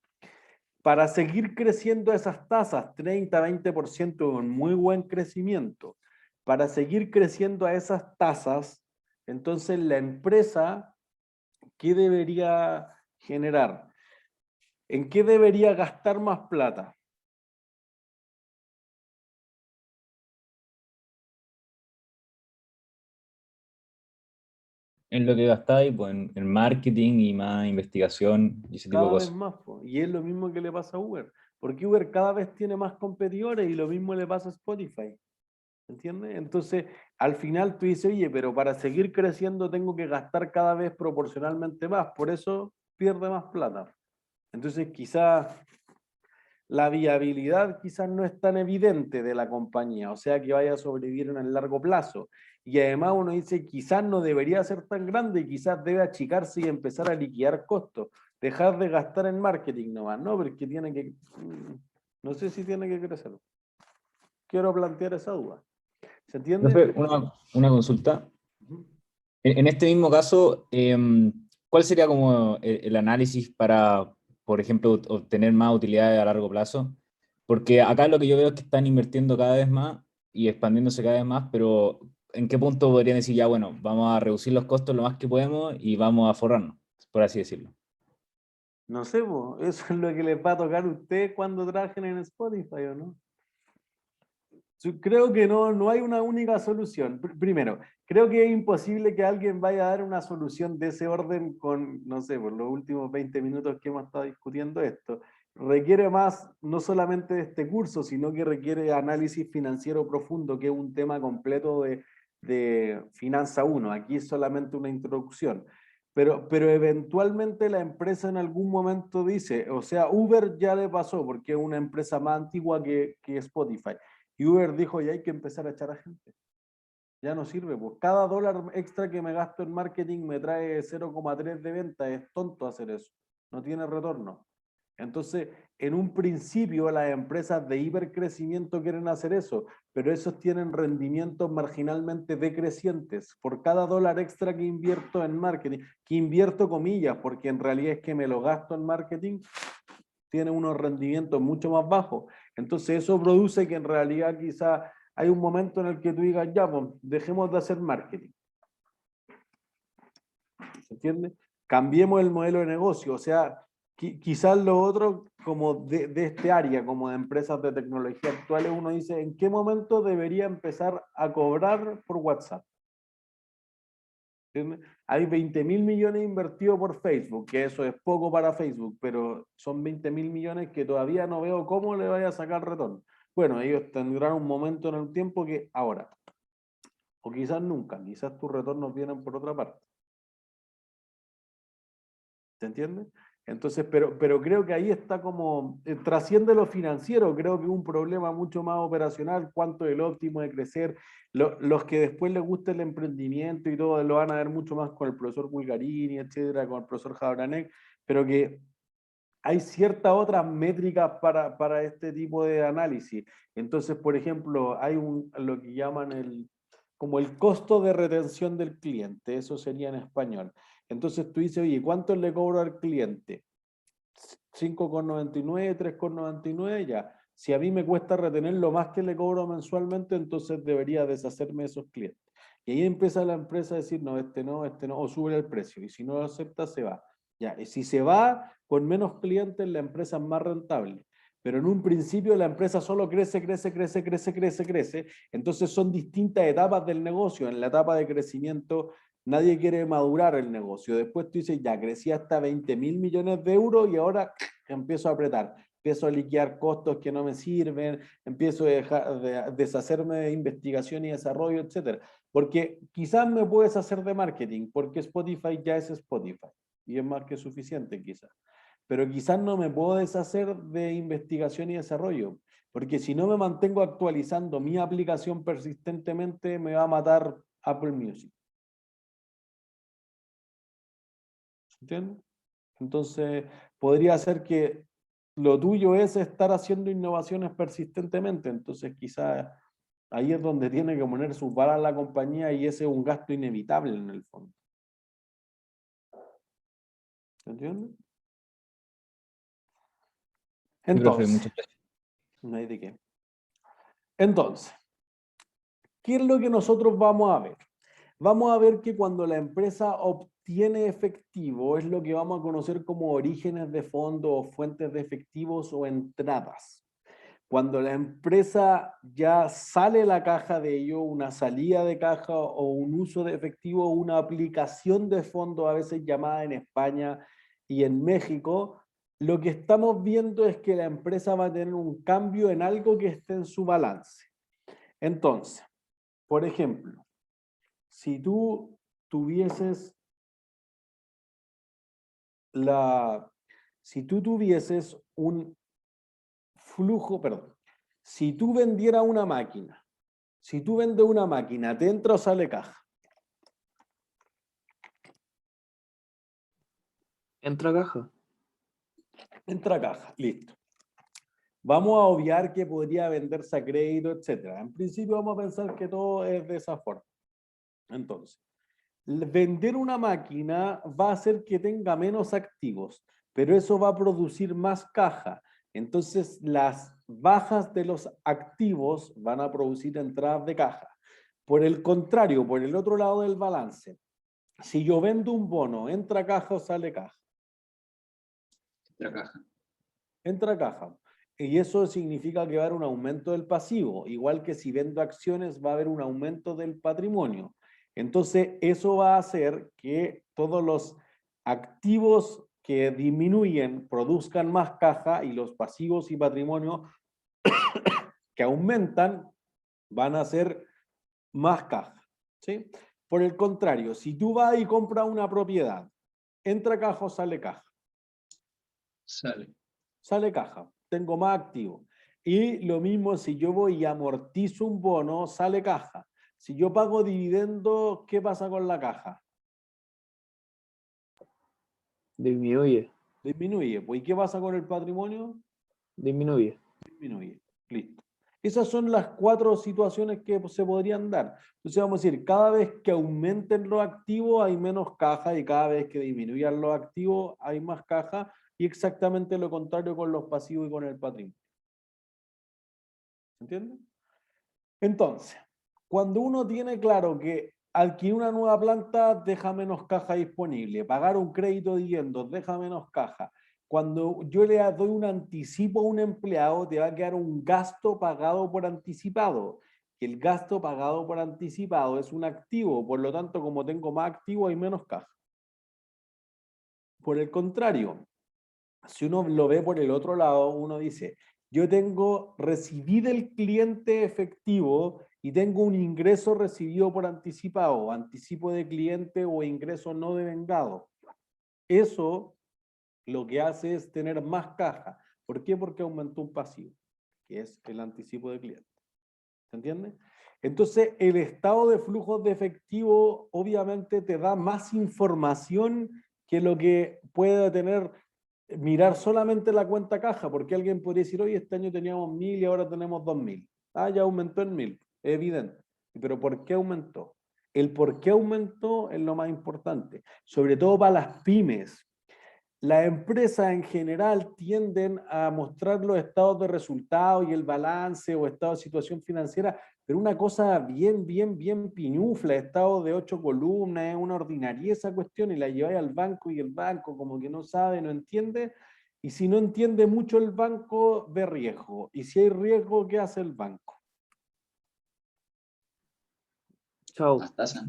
Para seguir creciendo a esas tasas, 30-20%, un muy buen crecimiento, para seguir creciendo a esas tasas, entonces la empresa, ¿qué debería generar? ¿En qué debería gastar más plata? En lo que gastáis, pues en marketing y más investigación y ese tipo de Cada vez cosas. más, po. Y es lo mismo que le pasa a Uber, porque Uber cada vez tiene más competidores y lo mismo le pasa a Spotify. ¿Entiendes? Entonces, al final tú dices, oye, pero para seguir creciendo tengo que gastar cada vez proporcionalmente más, por eso pierde más plata. Entonces, quizás la viabilidad quizás no es tan evidente de la compañía, o sea que vaya a sobrevivir en el largo plazo. Y además uno dice, quizás no debería ser tan grande, quizás debe achicarse y empezar a liquidar costos, dejar de gastar en marketing nomás, ¿no? Porque tiene que, no sé si tiene que crecer. Quiero plantear esa duda. ¿Se entiende? Profe, una consulta. En este mismo caso, ¿cuál sería como el análisis para, por ejemplo, obtener más utilidades a largo plazo? Porque acá lo que yo veo es que están invirtiendo cada vez más y expandiéndose cada vez más, pero ¿en qué punto podrían decir ya, bueno, vamos a reducir los costos lo más que podemos y vamos a forrarnos, por así decirlo? No sé, po, eso es lo que les va a tocar a ustedes cuando trabajen en Spotify, ¿o no? Creo que no hay una única solución. Primero, creo que es imposible que alguien vaya a dar una solución de ese orden con, no sé, por los últimos 20 minutos que hemos estado discutiendo esto. Requiere más, no solamente de este curso, sino que requiere análisis financiero profundo, que es un tema completo de Finanza 1, aquí es solamente una introducción. Pero eventualmente la empresa en algún momento dice, o sea, Uber ya le pasó, porque es una empresa más antigua que Spotify. Y Uber dijo, ya hay que empezar a echar a gente. Ya no sirve, pues cada dólar extra que me gasto en marketing me trae 0,3 de venta, es tonto hacer eso, no tiene retorno. Entonces, en un principio las empresas de hipercrecimiento quieren hacer eso, pero esos tienen rendimientos marginalmente decrecientes. Por cada dólar extra que invierto en marketing, que invierto comillas, porque en realidad es que me lo gasto en marketing, tiene unos rendimientos mucho más bajos. Entonces eso produce que en realidad quizá hay un momento en el que tú digas, ya, pues, dejemos de hacer marketing. ¿Se entiende? Cambiemos el modelo de negocio, o sea, quizás lo otro, como de este área, como de empresas de tecnología actuales, uno dice, ¿en qué momento debería empezar a cobrar por WhatsApp? ¿Entiendes? Hay 20.000 millones invertidos por Facebook, que eso es poco para Facebook, pero son 20.000 millones que todavía no veo cómo le vaya a sacar retorno. Bueno, ellos tendrán un momento en el tiempo que ahora, o quizás nunca, quizás tus retornos vienen por otra parte. ¿Se entiende? Entonces, pero creo que ahí está como, trasciende lo financiero, creo que es un problema mucho más operacional, cuánto es el óptimo de crecer. Los que después les gusta el emprendimiento y todo, lo van a ver mucho más con el profesor Bulgarini, etcétera, con el profesor Jabranek, pero que hay ciertas otras métricas para este tipo de análisis. Entonces, por ejemplo, hay lo que llaman como el costo de retención del cliente, eso sería en español. Entonces tú dices, oye, ¿cuánto le cobro al cliente? 5,99, 3,99, ya. Si a mí me cuesta retener lo más que le cobro mensualmente, entonces debería deshacerme de esos clientes. Y ahí empieza la empresa a decir, no, o sube el precio. Y si no lo acepta, se va. Ya, y si se va con menos clientes, la empresa es más rentable. Pero en un principio la empresa solo crece. Entonces son distintas etapas del negocio. En la etapa de crecimiento nadie quiere madurar el negocio. Después tú dices, ya crecí hasta 20.000 millones de euros y ahora empiezo a apretar. Empiezo a liquidar costos que no me sirven, empiezo a deshacerme de investigación y desarrollo, etc. Porque quizás me puedes hacer de marketing, porque Spotify ya es Spotify. Y es más que suficiente quizás. Pero quizás no me puedo deshacer de investigación y desarrollo, porque si no me mantengo actualizando mi aplicación persistentemente, me va a matar Apple Music. ¿Entiendes? Entonces, podría ser que lo tuyo es estar haciendo innovaciones persistentemente, entonces quizás ahí es donde tiene que poner sus balas la compañía y ese es un gasto inevitable en el fondo. ¿Entiendes? Entonces, muchas gracias. no hay de qué. Entonces, ¿qué es lo que nosotros vamos a ver? Vamos a ver que cuando la empresa obtiene efectivo, es lo que vamos a conocer como orígenes de fondo o fuentes de efectivos o entradas. Cuando la empresa ya sale la caja de ello, una salida de caja o un uso de efectivo, una aplicación de fondo, a veces llamada en España y en México, lo que estamos viendo es que la empresa va a tener un cambio en algo que esté en su balance. Entonces, por ejemplo, si tú tuvieses un flujo, perdón, si tú vendieras una máquina, si tú vendes una máquina, ¿te entra o sale caja? Entra caja. Entra caja, listo. Vamos a obviar que podría venderse a crédito, etc. En principio vamos a pensar que todo es de esa forma. Entonces, vender una máquina va a hacer que tenga menos activos, pero eso va a producir más caja. Entonces, las bajas de los activos van a producir entradas de caja. Por el contrario, por el otro lado del balance, si yo vendo un bono, ¿entra caja o sale caja? Entra caja. Entra caja. Y eso significa que va a haber un aumento del pasivo, igual que si vendo acciones va a haber un aumento del patrimonio. Entonces, eso va a hacer que todos los activos que disminuyen produzcan más caja y los pasivos y patrimonio que aumentan van a ser más caja. ¿sí? Por el contrario, si tú vas y compras una propiedad, ¿entra caja o sale caja? Sale. Sale caja, tengo más activo. Y lo mismo si yo voy y amortizo un bono, sale caja. Si yo pago dividendo, ¿qué pasa con la caja? Disminuye, Disminuye. Pues, ¿y qué pasa con el patrimonio? disminuye. Disminuye. Listo. Esas son las 4 situaciones que se podrían dar. Entonces vamos a decir, cada vez que aumenten los activos hay menos caja y cada vez que disminuyan los activos hay más caja y exactamente lo contrario con los pasivos y con el patrimonio. ¿Se entiende? Entonces, cuando uno tiene claro que adquirir una nueva planta deja menos caja disponible, pagar un crédito de dividendos deja menos caja, cuando yo le doy un anticipo a un empleado, te va a quedar un gasto pagado por anticipado. Y el gasto pagado por anticipado es un activo, por lo tanto, como tengo más activo, hay menos caja. Por el contrario, si uno lo ve por el otro lado, uno dice, yo recibí del cliente efectivo y tengo un ingreso recibido por anticipado, anticipo de cliente o ingreso no devengado. Eso lo que hace es tener más caja. ¿Por qué? Porque aumentó un pasivo, que es el anticipo de cliente. ¿Se entiende? Entonces, el estado de flujos de efectivo obviamente te da más información que lo que puede tener mirar solamente la cuenta caja, porque alguien podría decir, oye, este año teníamos 1000 y ahora tenemos 2000. Ah, ya aumentó en 1000, es evidente. Pero ¿por qué aumentó? El por qué aumentó es lo más importante, sobre todo para las pymes. Las empresas en general tienden a mostrar los estados de resultados y el balance o estado de situación financiera, pero una cosa bien piñufla, estado de 8 columnas, es una ordinaria esa cuestión y la lleváis al banco y el banco como que no sabe, no entiende, y si no entiende mucho el banco, ve riesgo, y si hay riesgo, ¿qué hace el banco? Chao. Las tasas.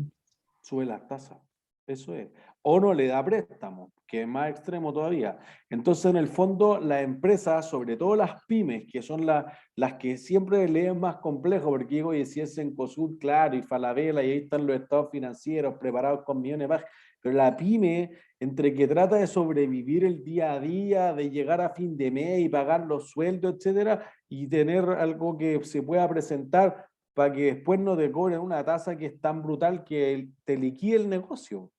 Sube las tasas, eso es. O no le da préstamo, que es más extremo todavía. Entonces, en el fondo, las empresas, sobre todo las pymes, que son las que siempre leen más complejo, porque digo, oye, si es Cencosud, claro, y Falabella, y ahí están los estados financieros preparados con millones más, pero la pyme, entre que trata de sobrevivir el día a día, de llegar a fin de mes y pagar los sueldos, etcétera, y tener algo que se pueda presentar para que después no te cobren una tasa que es tan brutal que te liquide el negocio.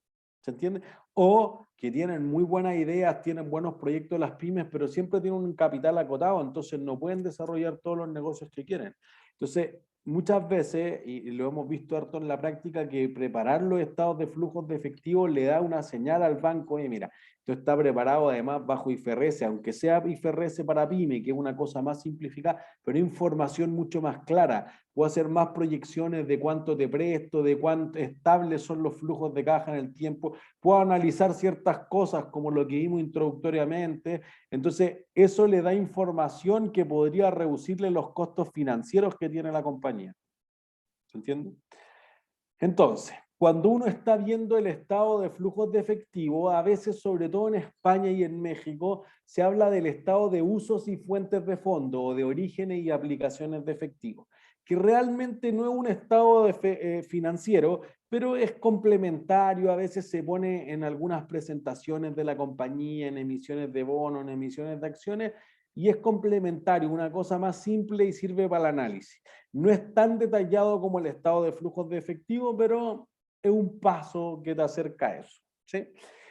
¿Se entiende? O que tienen muy buenas ideas, tienen buenos proyectos las pymes, pero siempre tienen un capital acotado, entonces no pueden desarrollar todos los negocios que quieren. Entonces, muchas veces, y lo hemos visto harto en la práctica, que preparar los estados de flujos de efectivo le da una señal al banco, oye, mira, esto está preparado además bajo IFRS, aunque sea IFRS para pyme, que es una cosa más simplificada, pero información mucho más clara. Puedo hacer más proyecciones de cuánto te presto, de cuánto estables son los flujos de caja en el tiempo. Puedo analizar ciertas cosas como lo que vimos introductoriamente. Entonces, eso le da información que podría reducirle los costos financieros que tiene la compañía. ¿Se entiende? Entonces, cuando uno está viendo el estado de flujos de efectivo, a veces, sobre todo en España y en México, se habla del estado de usos y fuentes de fondo o de orígenes y aplicaciones de efectivo, que realmente no es un estado financiero, pero es complementario, a veces se pone en algunas presentaciones de la compañía, en emisiones de bonos, en emisiones de acciones, y es complementario, una cosa más simple y sirve para el análisis. No es tan detallado como el estado de flujos de efectivo, pero es un paso que te acerca a eso, ¿sí?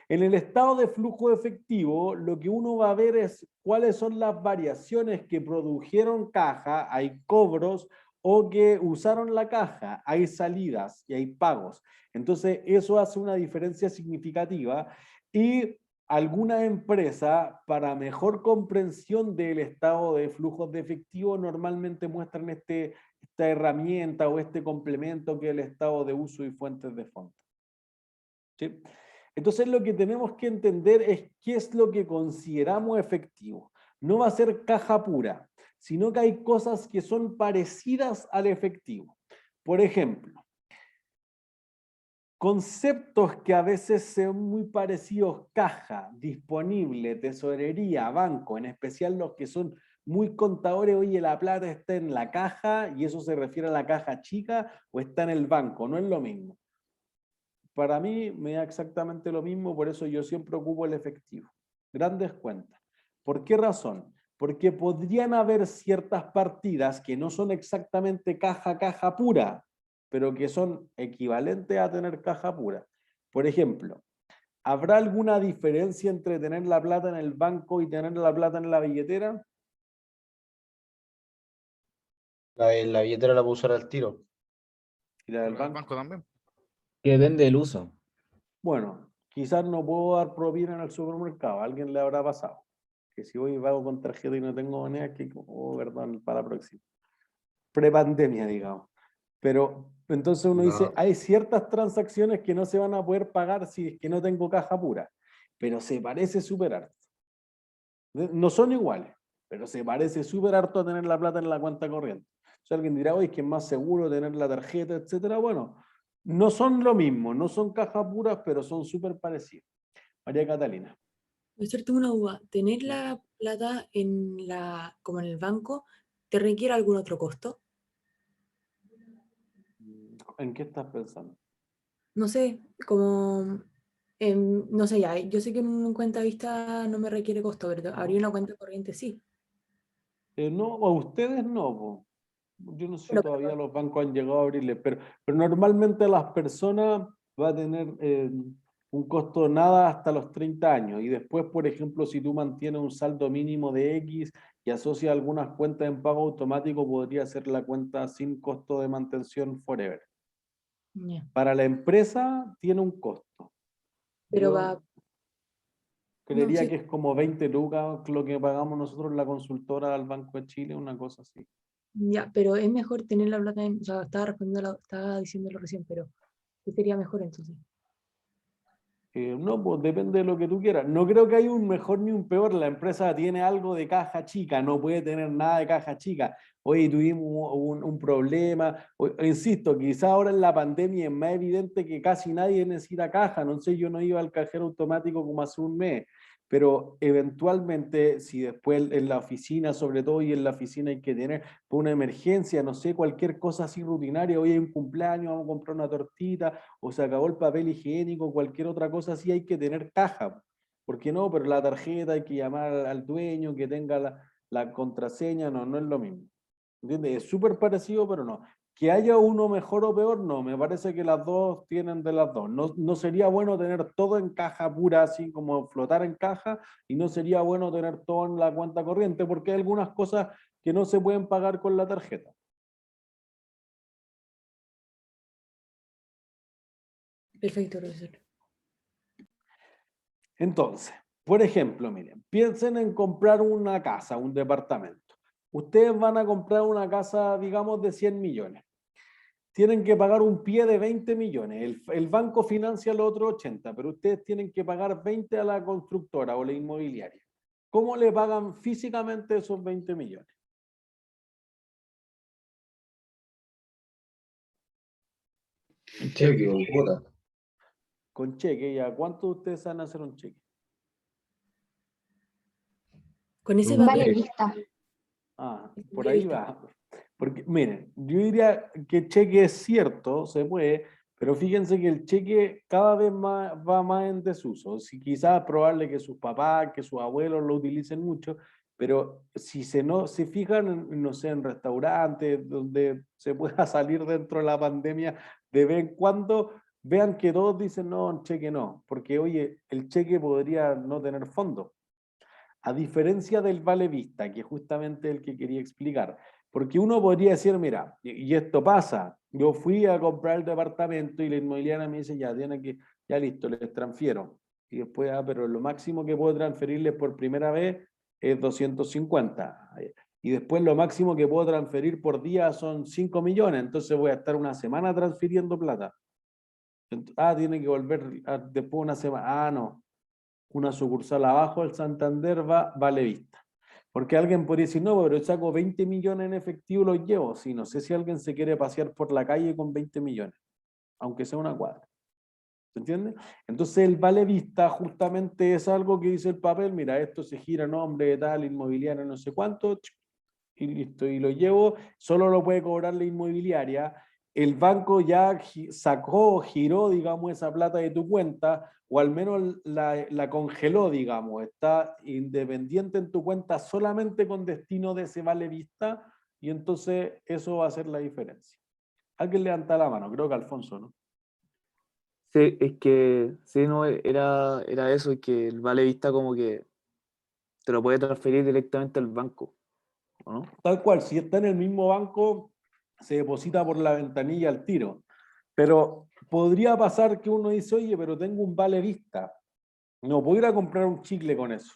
En el estado de flujo efectivo, lo que uno va a ver es cuáles son las variaciones que produjeron caja, hay cobros, o que usaron la caja, hay salidas y hay pagos. Entonces, eso hace una diferencia significativa y alguna empresa, para mejor comprensión del estado de flujos de efectivo, normalmente muestran esta herramienta o este complemento que es el estado de uso y fuentes de fondos. ¿Sí? Entonces, lo que tenemos que entender es qué es lo que consideramos efectivo. No va a ser caja pura, sino que hay cosas que son parecidas al efectivo. Por ejemplo, conceptos que a veces son muy parecidos: caja, disponible, tesorería, banco, en especial los que son muy contadores, oye, la plata está en la caja, y eso se refiere a la caja chica, o está en el banco, no es lo mismo. Para mí me da exactamente lo mismo, por eso yo siempre ocupo el efectivo. Grandes cuentas. ¿Por qué razón? Porque podrían haber ciertas partidas que no son exactamente caja pura, pero que son equivalentes a tener caja pura. Por ejemplo, ¿habrá alguna diferencia entre tener la plata en el banco y tener la plata en la billetera? La billetera la puedo usar al tiro. ¿Y la del El banco? banco también. Que depende del uso. Bueno, quizás no puedo dar propina en el supermercado, a alguien le habrá pasado. Que si voy y pago con tarjeta y no tengo moneda, que, oh, perdón, para la próxima. Prepandemia, digamos. Pero entonces uno dice, No. hay ciertas transacciones que no se van a poder pagar si es que no tengo caja pura, pero se parece súper harto. No son iguales, pero se parece súper harto a tener la plata en la cuenta corriente. O sea, alguien dirá, oye, es que es más seguro tener la tarjeta, etcétera. Bueno, no son lo mismo, no son cajas puras, pero son súper parecidas. María Catalina. Yo tengo una duda. ¿Tener la plata como en el banco te requiere algún otro costo? ¿En qué estás pensando? No sé, como, no sé, ya, yo sé que en una cuenta vista no me requiere costo, pero abrir una cuenta corriente sí. No, a ustedes no, po. Yo no sé si Bueno, todavía los bancos han llegado a abrirle, pero normalmente las personas va a tener un costo nada hasta los 30 años. Y después, por ejemplo, si tú mantienes un saldo mínimo de X y asocias algunas cuentas en pago automático, podría ser la cuenta sin costo de mantención forever. ya. Para la empresa tiene un costo. Pero Yo va, no, creería sí, que es como 20 lucas lo que pagamos nosotros en la consultora al Banco de Chile, una cosa así. ya, pero es mejor tener la plata o sea, estaba diciéndolo recién, pero ¿qué sería mejor entonces? No, pues depende de lo que tú quieras. No creo que haya un mejor ni un peor. La empresa tiene algo de caja chica, no puede tener nada de caja chica. Oye, tuvimos un problema. Insisto, quizá ahora en la pandemia es más evidente que casi nadie necesita caja. No sé, yo no iba al cajero automático como hace un mes. Pero eventualmente, si después en la oficina, sobre todo, y en la oficina hay que tener por una emergencia, no sé, cualquier cosa así rutinaria, hoy hay un cumpleaños, vamos a comprar una tortita, o se acabó el papel higiénico, cualquier otra cosa así, hay que tener caja. ¿Por qué no? Pero la tarjeta hay que llamar al dueño que tenga la contraseña, no, no es lo mismo. ¿Entiendes? Es súper parecido, pero no. Que haya uno mejor o peor, no. Me parece que las dos tienen de las dos. No, no sería bueno tener todo en caja pura, así como flotar en caja, y no sería bueno tener todo en la cuenta corriente, porque hay algunas cosas que no se pueden pagar con la tarjeta. Perfecto, profesor. Entonces, por ejemplo, miren, piensen en comprar una casa, un departamento. Ustedes van a comprar una casa, digamos, de 100 millones. Tienen que pagar un pie de 20 millones. El banco financia los otros 80, pero ustedes tienen que pagar 20 a la constructora o la inmobiliaria. ¿Cómo le pagan físicamente esos 20 millones? Cheque o cuota. Con cheque. ¿Ya cuánto ustedes van a hacer un cheque? Con ese Vale papel. vista. Ah, Ese por vale ahí vista. va. Porque, miren, yo diría que cheque es cierto, se puede, pero fíjense que el cheque cada vez más va más en desuso. Si quizás es probable que sus papás, que sus abuelos lo utilicen mucho, pero si no se fijan, no sé, en restaurantes donde se pueda salir dentro de la pandemia de vez en cuando, vean que todos dicen no, un cheque no, porque oye, el cheque podría no tener fondo. A diferencia del vale vista, que es justamente el que quería explicar. Porque uno podría decir, mira, y esto pasa, yo fui a comprar el departamento y la inmobiliaria me dice, ya, tiene que, ya listo, les transfiero. Y después, pero lo máximo que puedo transferirles por primera vez es 250. Y después lo máximo que puedo transferir por día son 5 millones. Entonces voy a estar una semana transfiriendo plata. Tiene que volver después una semana. No, una sucursal abajo del Santander vale vista. Porque alguien podría decir, no, pero saco 20 millones en efectivo, los llevo. Sí, no sé si alguien se quiere pasear por la calle con 20 millones, aunque sea una cuadra. ¿Se entiende? Entonces el vale vista justamente es algo que dice el papel, mira, esto se gira a nombre de tal inmobiliaria, no sé cuánto, y listo, y lo llevo, solo lo puede cobrar la inmobiliaria. El banco ya sacó, giró, digamos, esa plata de tu cuenta, o al menos la congeló, digamos, está independiente en tu cuenta solamente con destino de ese vale vista, y entonces eso va a ser la diferencia. Alguien levanta la mano, creo que Alfonso, ¿no? Sí, es que, sí, no, era eso, que el vale vista como que te lo puede transferir directamente al banco, ¿o no? Tal cual, si está en el mismo banco, se deposita por la ventanilla al tiro. Pero podría pasar que uno dice, oye, pero tengo un vale vista, no puedo ir a comprar un chicle con eso.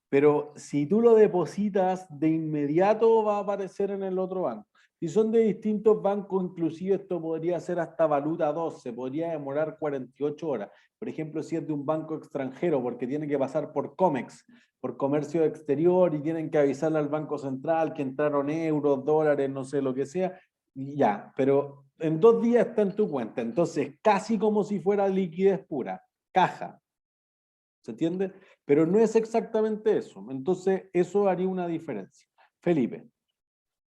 Pero si tú lo depositas, de inmediato va a aparecer en el otro banco. Si son de distintos bancos, inclusive esto podría ser hasta valuta 2, se podría demorar 48 horas. Por ejemplo, si es de un banco extranjero, porque tiene que pasar por COMEX, por comercio exterior, y tienen que avisarle al Banco Central que entraron euros, dólares, no sé lo que sea, y ya, pero en 2 días está en tu cuenta. Entonces, casi como si fuera liquidez pura, caja. ¿Se entiende? Pero no es exactamente eso. Entonces, eso haría una diferencia. Felipe.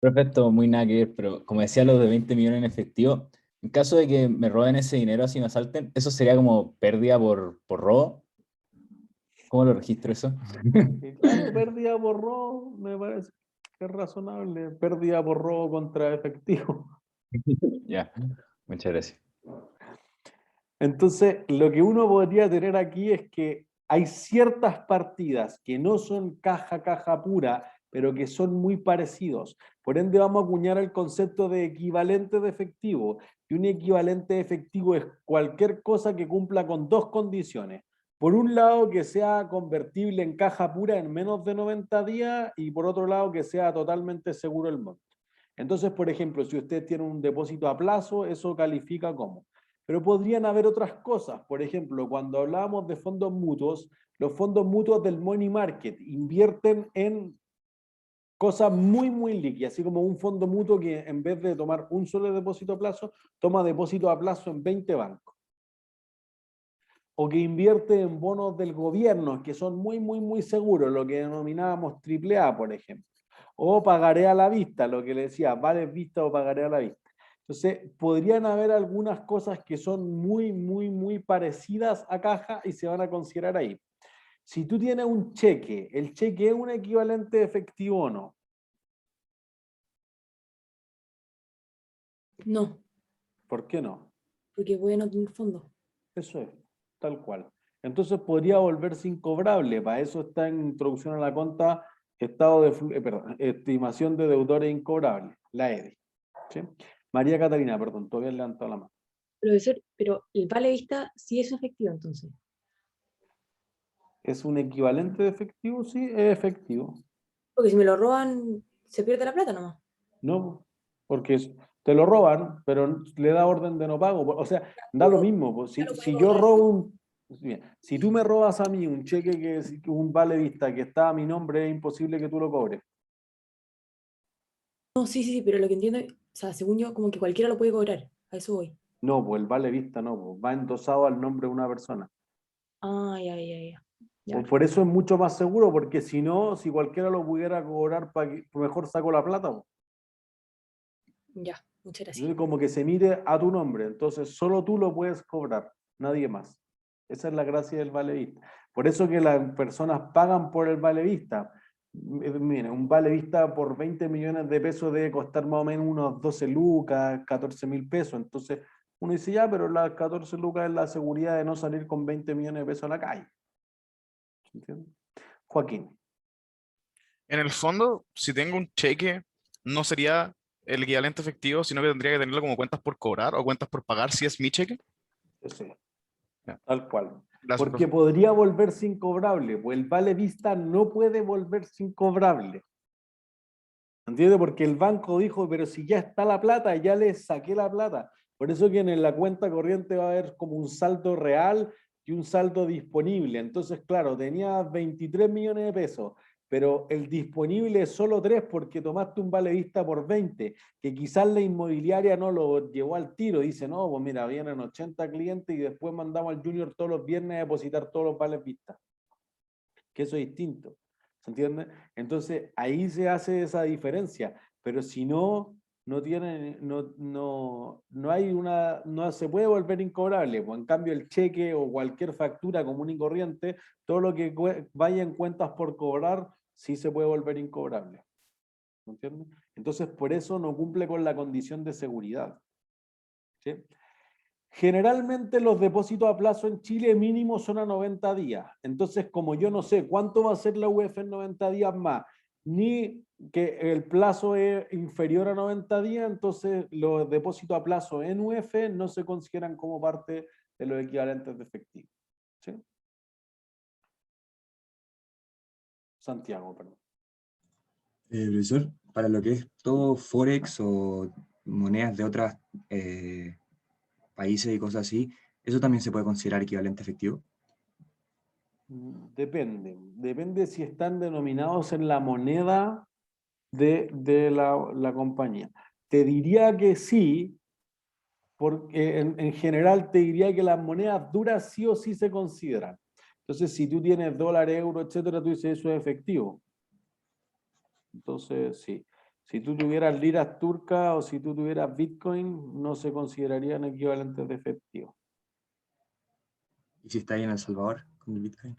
Perfecto, muy nada que ver, pero como decía, los de 20 millones en efectivo, en caso de que me roben ese dinero así me asalten, ¿eso sería como pérdida por robo? ¿Cómo lo registro eso? Claro, pérdida por robo, me parece que es razonable. Pérdida por robo contra efectivo. Ya, muchas gracias. Entonces, lo que uno podría tener aquí es que hay ciertas partidas que no son caja pura, pero que son muy parecidos. Por ende, vamos a acuñar el concepto de equivalente de efectivo. Y un equivalente de efectivo es cualquier cosa que cumpla con 2 condiciones. Por un lado, que sea convertible en caja pura en menos de 90 días, y por otro lado, que sea totalmente seguro el monto. Entonces, por ejemplo, si usted tiene un depósito a plazo, eso califica como. Pero podrían haber otras cosas. Por ejemplo, cuando hablábamos de fondos mutuos, los fondos mutuos del money market invierten en cosas muy líquidas, así como un fondo mutuo que en vez de tomar un solo depósito a plazo, toma depósito a plazo en 20 bancos. O que invierte en bonos del gobierno, que son muy seguros, lo que denominábamos AAA, por ejemplo. O pagaré a la vista, lo que le decía, vale vista o pagaré a la vista. Entonces, podrían haber algunas cosas que son muy parecidas a caja y se van a considerar ahí. Si tú tienes un cheque, ¿el cheque es un equivalente de efectivo o no? No, ¿Por qué no? porque puede no tener fondo. Eso es, tal cual. Entonces podría volverse incobrable. Para eso está en introducción a la cuenta estado de estimación de deudores incobrables, la EDI. ¿Sí? María Catalina, perdón, todavía le levantado la mano. Profesor, pero el vale vista sí es efectivo entonces. ¿Es un equivalente de efectivo? Sí, es efectivo. Porque si me lo roban, se pierde la plata nomás. No, porque te lo roban, pero le da orden de no pago. O sea, da lo mismo. Pues, si yo robo si tú me robas a mí un cheque que es un vale vista que está a mi nombre, es imposible que tú lo cobres. No, sí, pero lo que entiendo, o sea, según yo, como que cualquiera lo puede cobrar. A eso voy. No, pues el vale vista no, pues, va endosado al nombre de una persona. Ah, ya. Pues por eso es mucho más seguro, porque si no, si cualquiera lo pudiera cobrar, mejor saco la plata. Pues. Ya, muchas gracias. Entonces, como que se mide a tu nombre, entonces solo tú lo puedes cobrar, nadie más. Esa es la gracia del vale vista. Por eso que las personas pagan por el vale vista. Mire, un vale vista por 20 millones de pesos debe costar más o menos unos 12 lucas, 14.000 pesos. Entonces uno dice, ya, pero las 14 lucas es la seguridad de no salir con 20 millones de pesos a la calle. ¿Entiendes? Joaquín. En el fondo, si tengo un cheque, no sería el equivalente efectivo, sino que tendría que tenerlo como cuentas por cobrar o cuentas por pagar si es mi cheque. Sí, tal cual. Gracias, Porque profe. podría volverse incobrable, pues el vale vista no puede volverse incobrable. ¿Entiendes? Porque el banco dijo, pero si ya está la plata, ya le saqué la plata. Por eso que en la cuenta corriente va a haber como un saldo real y un saldo disponible. Entonces, claro, tenía 23 millones de pesos, pero el disponible es solo 3 porque tomaste un vale vista por 20, que quizás la inmobiliaria no lo llevó al tiro, dice, no, pues mira, vienen 80 clientes y después mandamos al junior todos los viernes a depositar todos los vales vistas. Que eso es distinto, ¿se entiende? Entonces ahí se hace esa diferencia, pero si no, no hay no se puede volver incobrable, pues en cambio el cheque o cualquier factura común y corriente, todo lo que vaya en cuentas por cobrar, sí se puede volver incobrable, ¿me entiendes? Entonces por eso no cumple con la condición de seguridad, ¿sí? Generalmente los depósitos a plazo en Chile mínimo son a 90 días. Entonces, como yo no sé cuánto va a ser la UF en 90 días más, ni que el plazo es inferior a 90 días, entonces los depósitos a plazo en UF no se consideran como parte de los equivalentes de efectivo. ¿Sí? Santiago, perdón. Profesor, para lo que es todo Forex o monedas de otros países y cosas así, ¿eso también se puede considerar equivalente efectivo? Depende si están denominados en la moneda de la compañía. Te diría que sí, porque en general te diría que las monedas duras sí o sí se consideran. Entonces, si tú tienes dólar, euro, etcétera, tú dices eso es efectivo. Entonces, sí. Si tú tuvieras liras turcas o si tú tuvieras Bitcoin, no se considerarían equivalentes de efectivo. ¿Y si está ahí en El Salvador con el Bitcoin?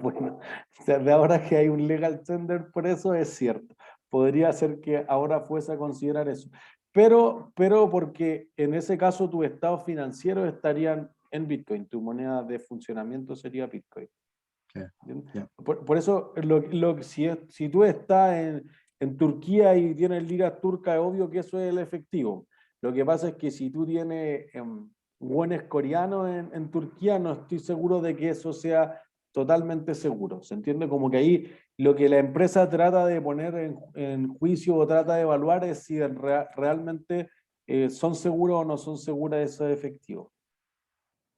Bueno, o sea, de ahora que hay un legal tender por eso es cierto. Podría ser que ahora fuese a considerar eso. Pero porque en ese caso tus estados financieros estarían en Bitcoin, tu moneda de funcionamiento sería Bitcoin. Yeah. Por eso, si tú estás en Turquía y tienes liras turcas, es obvio que eso es el efectivo. Lo que pasa es que si tú tienes wones coreanos en Turquía, no estoy seguro de que eso sea totalmente seguro. ¿Se entiende? Como que ahí lo que la empresa trata de poner en juicio o trata de evaluar es si realmente son seguros o no son seguras esos efectivos.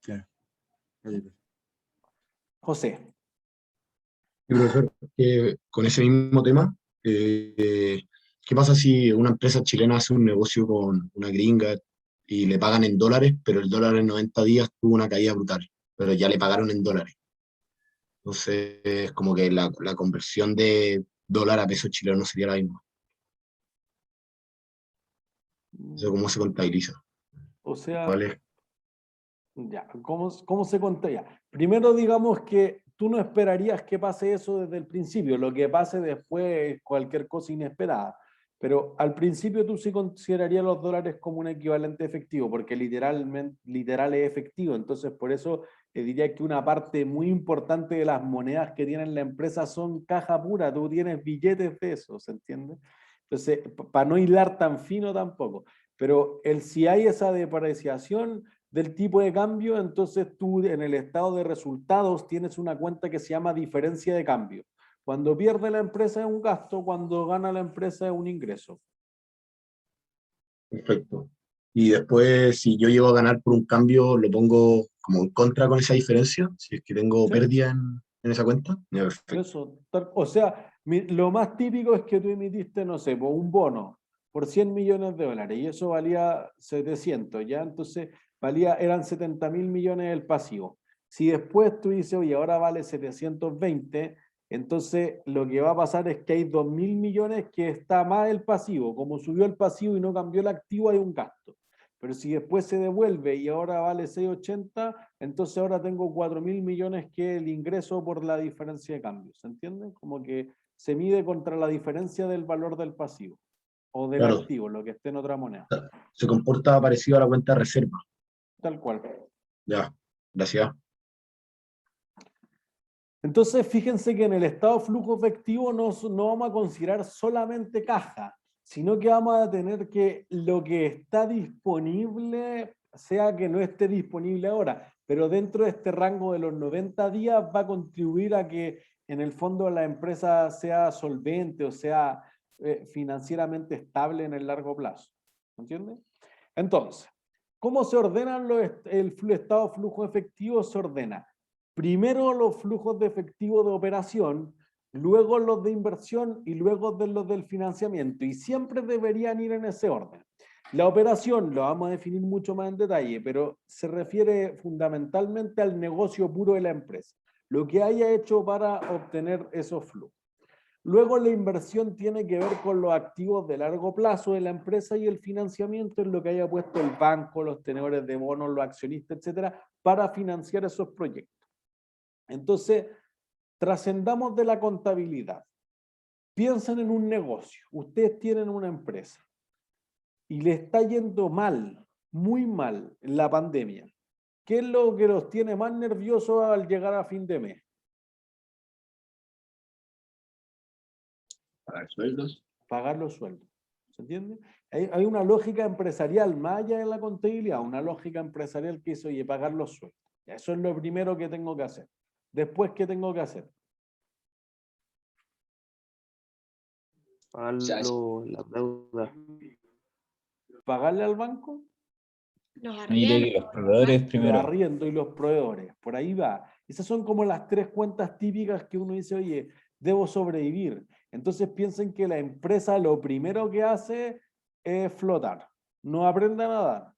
Claro. José. Profesor, con ese mismo tema, ¿qué pasa si una empresa chilena hace un negocio con una gringa y le pagan en dólares, pero el dólar en 90 días tuvo una caída brutal, pero ya le pagaron en dólares? Entonces, es como que la conversión de dólar a peso chileno sería la misma. Eso, ¿cómo se contabiliza? O sea, ¿Cuál es? ya, ¿cómo se contabiliza? Primero digamos que tú no esperarías que pase eso desde el principio, lo que pase después es cualquier cosa inesperada. Pero al principio tú sí considerarías los dólares como un equivalente efectivo, porque literal es efectivo. Entonces, por eso diría que una parte muy importante de las monedas que tienen la empresa son caja pura. Tú tienes billetes de eso, ¿se entiende? Entonces, para no hilar tan fino tampoco. Pero si hay esa depreciación del tipo de cambio, entonces tú en el estado de resultados tienes una cuenta que se llama diferencia de cambio. Cuando pierde la empresa es un gasto, cuando gana la empresa es un ingreso. Perfecto. Y después, si yo llego a ganar por un cambio, ¿lo pongo como en contra con esa diferencia? Si es que tengo pérdida en esa cuenta. Ya, perfecto. Eso, o sea, lo más típico es que tú emitiste, no sé, un bono por 100 millones de dólares y eso valía 700, ¿ya? Entonces eran 70.000 millones el pasivo. Si después tú dices, oye, ahora vale 720, entonces lo que va a pasar es que hay 2.000 millones que está más el pasivo. Como subió el pasivo y no cambió el activo, hay un gasto. Pero si después se devuelve y ahora vale 680, entonces ahora tengo 4.000 millones que es el ingreso por la diferencia de cambio. ¿Se entiende? Como que se mide contra la diferencia del valor del pasivo o del Claro. activo, lo que esté en otra moneda. Se comporta parecido a la cuenta de reserva. Tal cual. Ya, gracias. Entonces, fíjense que en el estado flujo efectivo no vamos a considerar solamente caja, sino que vamos a tener que lo que está disponible, sea que no esté disponible ahora, pero dentro de este rango de los 90 días va a contribuir a que en el fondo la empresa sea solvente o sea financieramente estable en el largo plazo. ¿Entiendes? Entonces, ¿cómo se ordenan el estado flujo efectivo? Se ordena primero los flujos de efectivo de operación, luego los de inversión y luego de los del financiamiento. Y siempre deberían ir en ese orden. La operación lo vamos a definir mucho más en detalle, pero se refiere fundamentalmente al negocio puro de la empresa, lo que haya hecho para obtener esos flujos. Luego la inversión tiene que ver con los activos de largo plazo de la empresa y el financiamiento es lo que haya puesto el banco, los tenedores de bonos, los accionistas, etcétera, para financiar esos proyectos. Entonces, trascendamos de la contabilidad. Piensen en un negocio. Ustedes tienen una empresa y le está yendo mal, muy mal en la pandemia. ¿Qué es lo que los tiene más nerviosos al llegar a fin de mes? Pagar sueldos. Pagar los sueldos. ¿Se entiende? Hay una lógica empresarial, más allá de la contabilidad, una lógica empresarial que es, oye, pagar los sueldos. Eso es lo primero que tengo que hacer. Después, ¿qué tengo que hacer? Pagar la deuda. ¿Pagarle al banco? Los Yo diría que los proveedores El primero. arriendo y los proveedores. Por ahí va. Esas son como las tres cuentas típicas que uno dice, oye, debo sobrevivir. Entonces piensen que la empresa lo primero que hace es flotar. No aprende a nadar,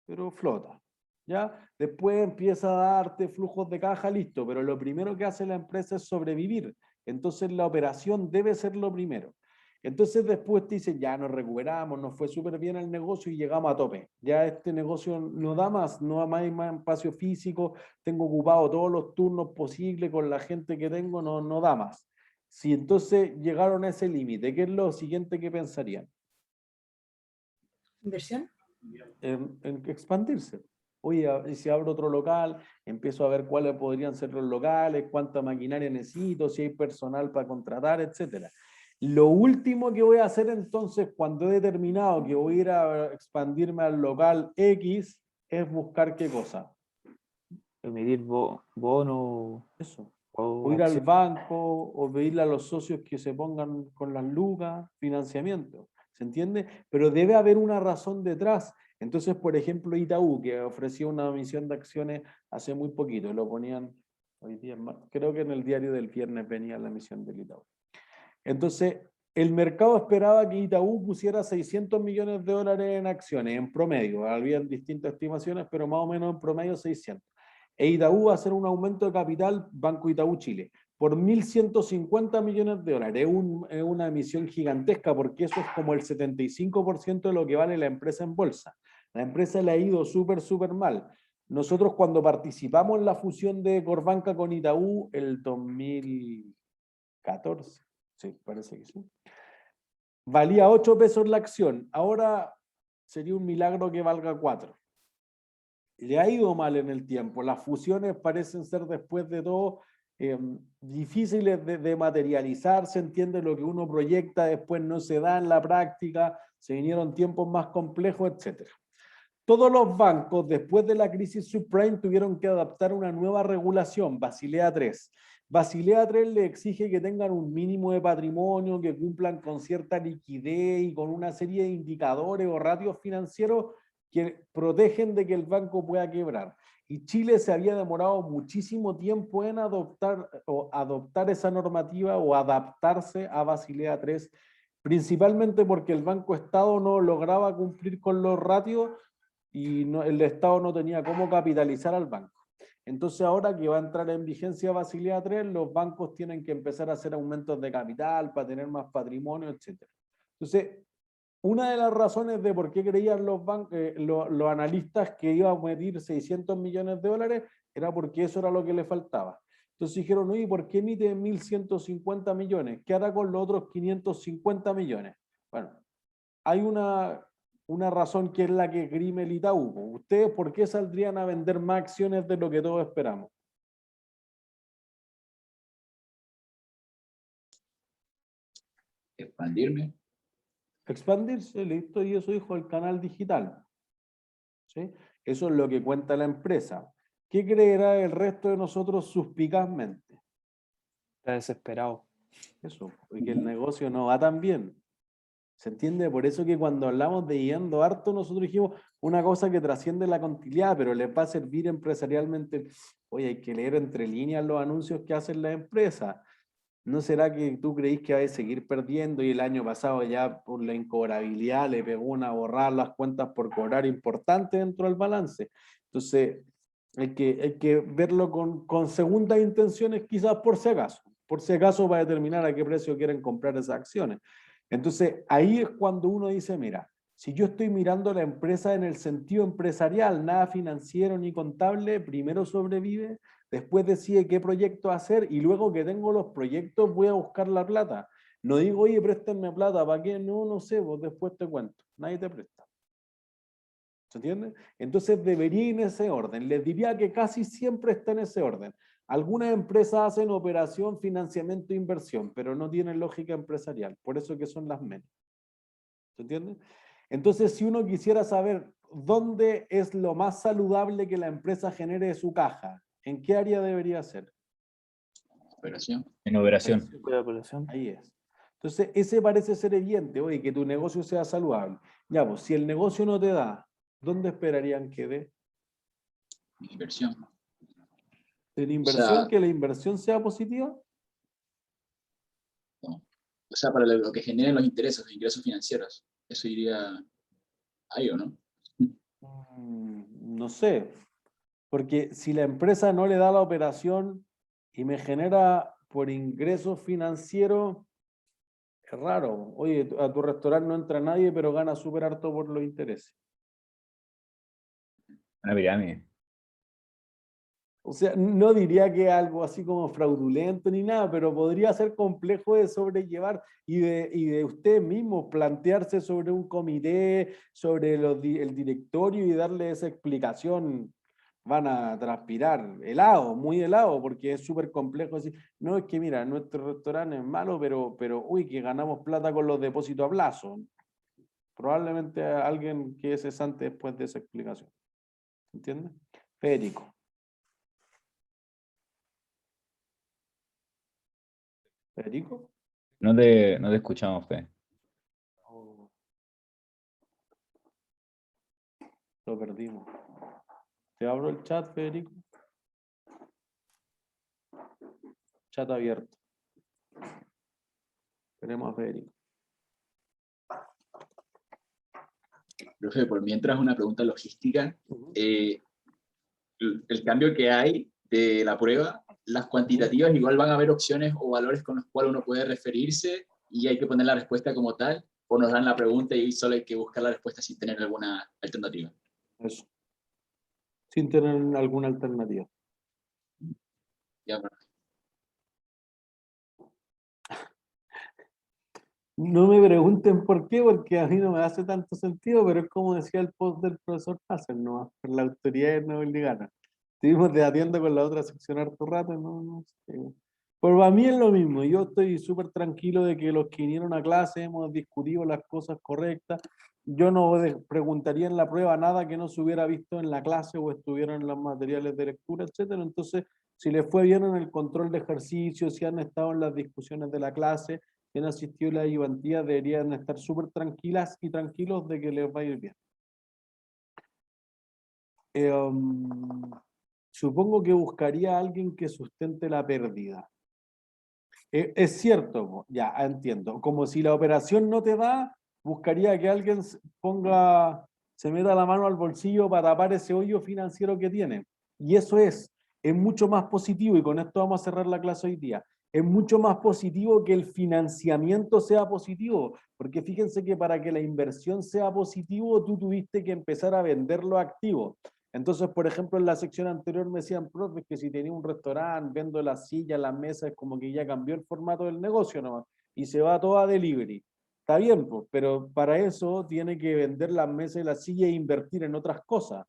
pero flota. ¿Ya? Después empieza a darte flujos de caja, listo, pero lo primero que hace la empresa es sobrevivir. Entonces la operación debe ser lo primero. Entonces después te dicen, ya nos recuperamos, nos fue súper bien el negocio y llegamos a tope. Ya este negocio no da más, no hay más espacio físico, tengo ocupado todos los turnos posibles con la gente que tengo, no da más. Si entonces llegaron a ese límite, ¿qué es lo siguiente que pensarían? ¿Inversión? En expandirse. Oye, y si abro otro local, empiezo a ver cuáles podrían ser los locales, cuánta maquinaria necesito, si hay personal para contratar, etcétera. Lo último que voy a hacer entonces, cuando he determinado que voy a ir a expandirme al local X, es buscar qué cosa. Emitir bonos. Eso. O O ir al acciones. banco, o pedirle a los socios que se pongan con las lucas, financiamiento. ¿Se entiende? Pero debe haber una razón detrás. Entonces, por ejemplo, Itaú, que ofreció una emisión de acciones hace muy poquito, lo ponían hoy día, creo que en el diario del viernes venía la emisión del Itaú. Entonces, el mercado esperaba que Itaú pusiera 600 millones de dólares en acciones, en promedio. Habían distintas estimaciones, pero más o menos en promedio 600. E Itaú va a hacer un aumento de capital, Banco Itaú Chile, por 1.150 millones de dólares. Es una emisión gigantesca porque eso es como el 75% de lo que vale la empresa en bolsa. La empresa le ha ido súper mal. Nosotros cuando participamos en la fusión de Corbanca con Itaú, el 2014, sí, parece que sí, valía 8 pesos la acción. Ahora sería un milagro que valga 4. Le ha ido mal en el tiempo. Las fusiones parecen ser después de todo difíciles de materializar. Se entiende lo que uno proyecta, después no se da en la práctica, se vinieron tiempos más complejos, etc. Todos los bancos después de la crisis subprime tuvieron que adaptar una nueva regulación, Basilea III. Basilea III le exige que tengan un mínimo de patrimonio, que cumplan con cierta liquidez y con una serie de indicadores o ratios financieros que protegen de que el banco pueda quebrar. Y Chile se había demorado muchísimo tiempo en adoptar esa normativa o adaptarse a Basilea III, principalmente porque el Banco Estado no lograba cumplir con los ratios y el Estado no tenía cómo capitalizar al banco. Entonces ahora que va a entrar en vigencia Basilea III, los bancos tienen que empezar a hacer aumentos de capital para tener más patrimonio, etc. Entonces, una de las razones de por qué creían los analistas que iba a medir 600 millones de dólares era porque eso era lo que le faltaba. Entonces dijeron, oye, ¿por qué emite 1.150 millones? ¿Qué hará con los otros 550 millones? Bueno, hay una razón que es la que grime el Itaú. ¿Ustedes por qué saldrían a vender más acciones de lo que todos esperamos? Expandirme. Expandirse, listo, y eso dijo el canal digital. ¿Sí? Eso es lo que cuenta la empresa. ¿Qué creerá el resto de nosotros suspicazmente? Está desesperado. Eso, porque el negocio no va tan bien. ¿Se entiende? Por eso que cuando hablamos de yendo harto, nosotros dijimos una cosa que trasciende la contabilidad, pero les va a servir empresarialmente. Oye, hay que leer entre líneas los anuncios que hacen las empresas. ¿No será que tú creís que va a seguir perdiendo y el año pasado ya por la incobrabilidad le pegó una borrar las cuentas por cobrar importante dentro del balance? Entonces, hay que verlo con segundas intenciones, quizás por si acaso para determinar a qué precio quieren comprar esas acciones. Entonces, ahí es cuando uno dice, mira, si yo estoy mirando la empresa en el sentido empresarial, nada financiero ni contable, primero sobrevive, después decide qué proyecto hacer y luego que tengo los proyectos voy a buscar la plata. No digo, oye, préstenme plata, ¿para qué? No, no sé, vos después te cuento. Nadie te presta. ¿Se entiende? Entonces debería ir en ese orden. Les diría que casi siempre está en ese orden. Algunas empresas hacen operación, financiamiento e inversión, pero no tienen lógica empresarial. Por eso que son las menos. ¿Se entiende? Entonces, si uno quisiera saber dónde es lo más saludable que la empresa genere su caja, ¿en qué área debería ser? Operación. En operación. Ahí es. Entonces, ese parece ser evidente, oye, que tu negocio sea saludable. Ya, pues, si el negocio no te da, ¿dónde esperarían que dé? Inversión. ¿En inversión, que la inversión sea positiva? No. O sea, para lo que generen los ingresos financieros. Eso iría ahí, ¿o no? No sé. Porque si la empresa no le da la operación y me genera por ingresos financieros, es raro. Oye, a tu restaurante no entra nadie, pero gana súper harto por los intereses. Una pirámide. O sea, no diría que algo así como fraudulento ni nada, pero podría ser complejo de sobrellevar y de usted mismo plantearse sobre un comité, sobre el directorio y darle esa explicación. Van a transpirar helado, muy helado, porque es súper complejo decir, no, es que mira, nuestro restaurante es malo, pero uy, que ganamos plata con los depósitos a plazo. Probablemente alguien que es cesante después de esa explicación. ¿Entiendes? Federico. ¿Federico? No te escuchamos, Fe. Lo perdimos. Te abro el chat, Federico. Chat abierto. Tenemos a Federico. Profe, por mientras una pregunta logística. El cambio que hay de la prueba, las cuantitativas igual van a haber opciones o valores con los cuales uno puede referirse y hay que poner la respuesta como tal, o nos dan la pregunta y solo hay que buscar la respuesta sin tener alguna alternativa. Eso. Sin tener alguna alternativa. Ya, profe. No me pregunten por qué, porque a mí no me hace tanto sentido, pero es como decía el post del profesor Hasser, ¿no? La autoridad no obligaron. Estuvimos debatiendo con la otra sección harto rato, no sé. Pero a mí es lo mismo, yo estoy súper tranquilo de que los que vinieron a clase hemos discutido las cosas correctas. Yo no preguntaría en la prueba nada que no se hubiera visto en la clase o estuviera en los materiales de lectura, etcétera. Entonces, si les fue bien en el control de ejercicios, si han estado en las discusiones de la clase, si han asistido a la ayudantía, deberían estar súper tranquilas y tranquilos de que les va a ir bien. Supongo que buscaría a alguien que sustente la pérdida. Es cierto, ya entiendo. Como si la operación no te da, buscaría que alguien se meta la mano al bolsillo para tapar ese hoyo financiero que tiene. Y eso es mucho más positivo, y con esto vamos a cerrar la clase hoy día. Es mucho más positivo que el financiamiento sea positivo, porque fíjense que para que la inversión sea positivo, tú tuviste que empezar a vender los activos. Entonces, por ejemplo, en la sección anterior me decían, profe, que si tenía un restaurante, vendo las sillas, las mesas, es como que ya cambió el formato del negocio nomás, y se va todo a delivery. Está bien, pues, pero para eso tiene que vender las mesas y las sillas e invertir en otras cosas.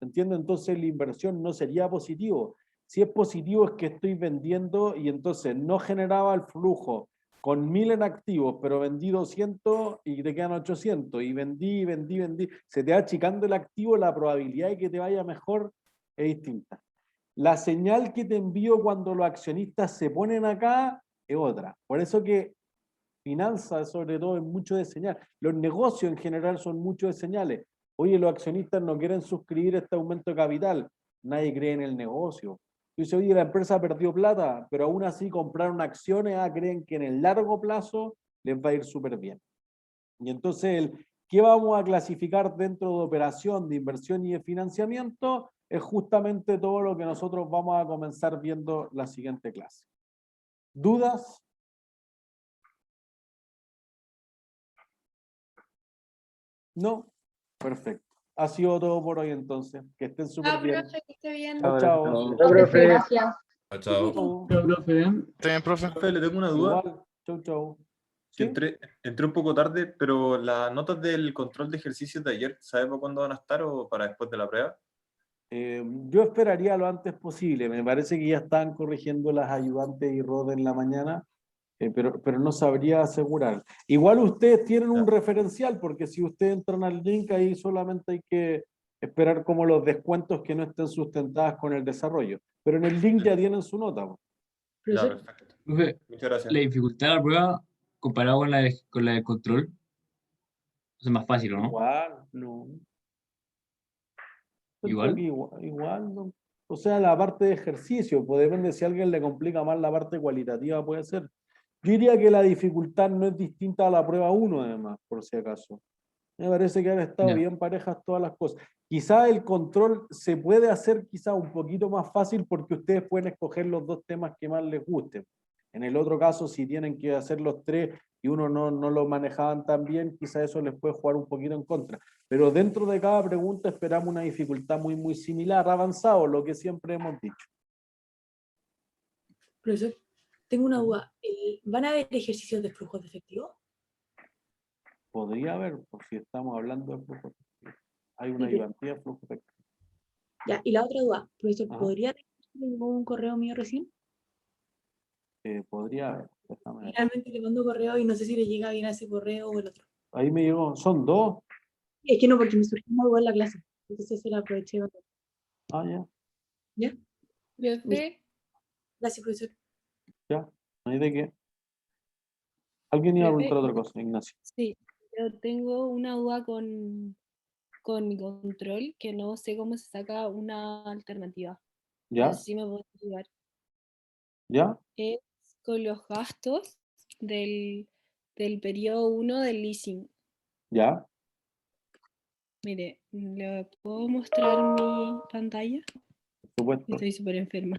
¿Entiendes? Entonces la inversión no sería positivo. Si es positivo es que estoy vendiendo y entonces no generaba el flujo con 1000 en activos, pero vendí 200 y te quedan 800 y vendí. Se te va achicando el activo, la probabilidad de que te vaya mejor es distinta. La señal que te envío cuando los accionistas se ponen acá es otra. Por eso que finanzas, sobre todo, es mucho de señal. Los negocios en general son mucho de señales. Oye, los accionistas no quieren suscribir este aumento de capital. Nadie cree en el negocio. Tú dices, oye, la empresa perdió plata, pero aún así compraron acciones, creen que en el largo plazo les va a ir súper bien. Y entonces, ¿qué vamos a clasificar dentro de operación de inversión y de financiamiento? Es justamente todo lo que nosotros vamos a comenzar viendo la siguiente clase. ¿Dudas? ¿No? Perfecto. Ha sido todo por hoy entonces. Que estén súper bien. Profe, que esté bien. Chao, chao. Profe, gracias. Chao. Chao. Está bien, profe. Profe, le tengo una duda. Igual. Chau, chau. Que ¿Sí? entré un poco tarde, pero las notas del control de ejercicios de ayer, ¿sabe para cuándo van a estar o para después de la prueba? Yo esperaría lo antes posible. Me parece que ya están corrigiendo las ayudantes y Rod en la mañana, pero no sabría asegurar. Igual ustedes tienen un referencial, porque si ustedes entran al link, ahí solamente hay que esperar como los descuentos que no estén sustentadas con el desarrollo. Pero en el link ya tienen su nota. Ya, perfecto. Profe, Muchas gracias. la dificultad de la prueba comparado con la del control es más fácil, ¿o no? Igual, no. Igual. Igual, no. O sea, la parte de ejercicio, pues depende si a alguien le complica más la parte cualitativa, puede ser. Yo diría que la dificultad no es distinta a la prueba 1, además, por si acaso. Me parece que han estado Ya. bien parejas todas las cosas. Quizá el control se puede hacer quizá un poquito más fácil porque ustedes pueden escoger los dos temas que más les gusten. En el otro caso, si tienen que hacer los tres y uno no lo manejaban tan bien, quizá eso les puede jugar un poquito en contra. Pero dentro de cada pregunta esperamos una dificultad muy similar, avanzado, lo que siempre hemos dicho. Profesor, tengo una duda. ¿Van a haber ejercicios de flujos de efectivo? Podría haber, por si estamos hablando de flujo efectivo. Hay una Sí, pero- ayudantía de flujo efectivo. Ya, y la otra duda, profesor, Ajá. ¿podría tener un correo mío recién? Podría haber, déjame ver. Realmente le mando correo y no sé si le llega bien a ese correo o el otro. Ahí me llegó, son dos. Es que no, porque me surgió una duda en la clase. Entonces se la aproveché. Ah, ya, ¿Ya? Profe, Gracias, profesor. ya. No hay de qué. Alguien iba a Profe. preguntar otra cosa, Ignacio. Sí, yo tengo una duda con mi control, que no sé cómo se saca una alternativa. ¿Ya? Así me puedo ayudar. ¿Ya? Es con los gastos del periodo 1 del leasing. ¿Ya? Mire, ¿le puedo mostrar mi pantalla? Por supuesto. Estoy súper enferma.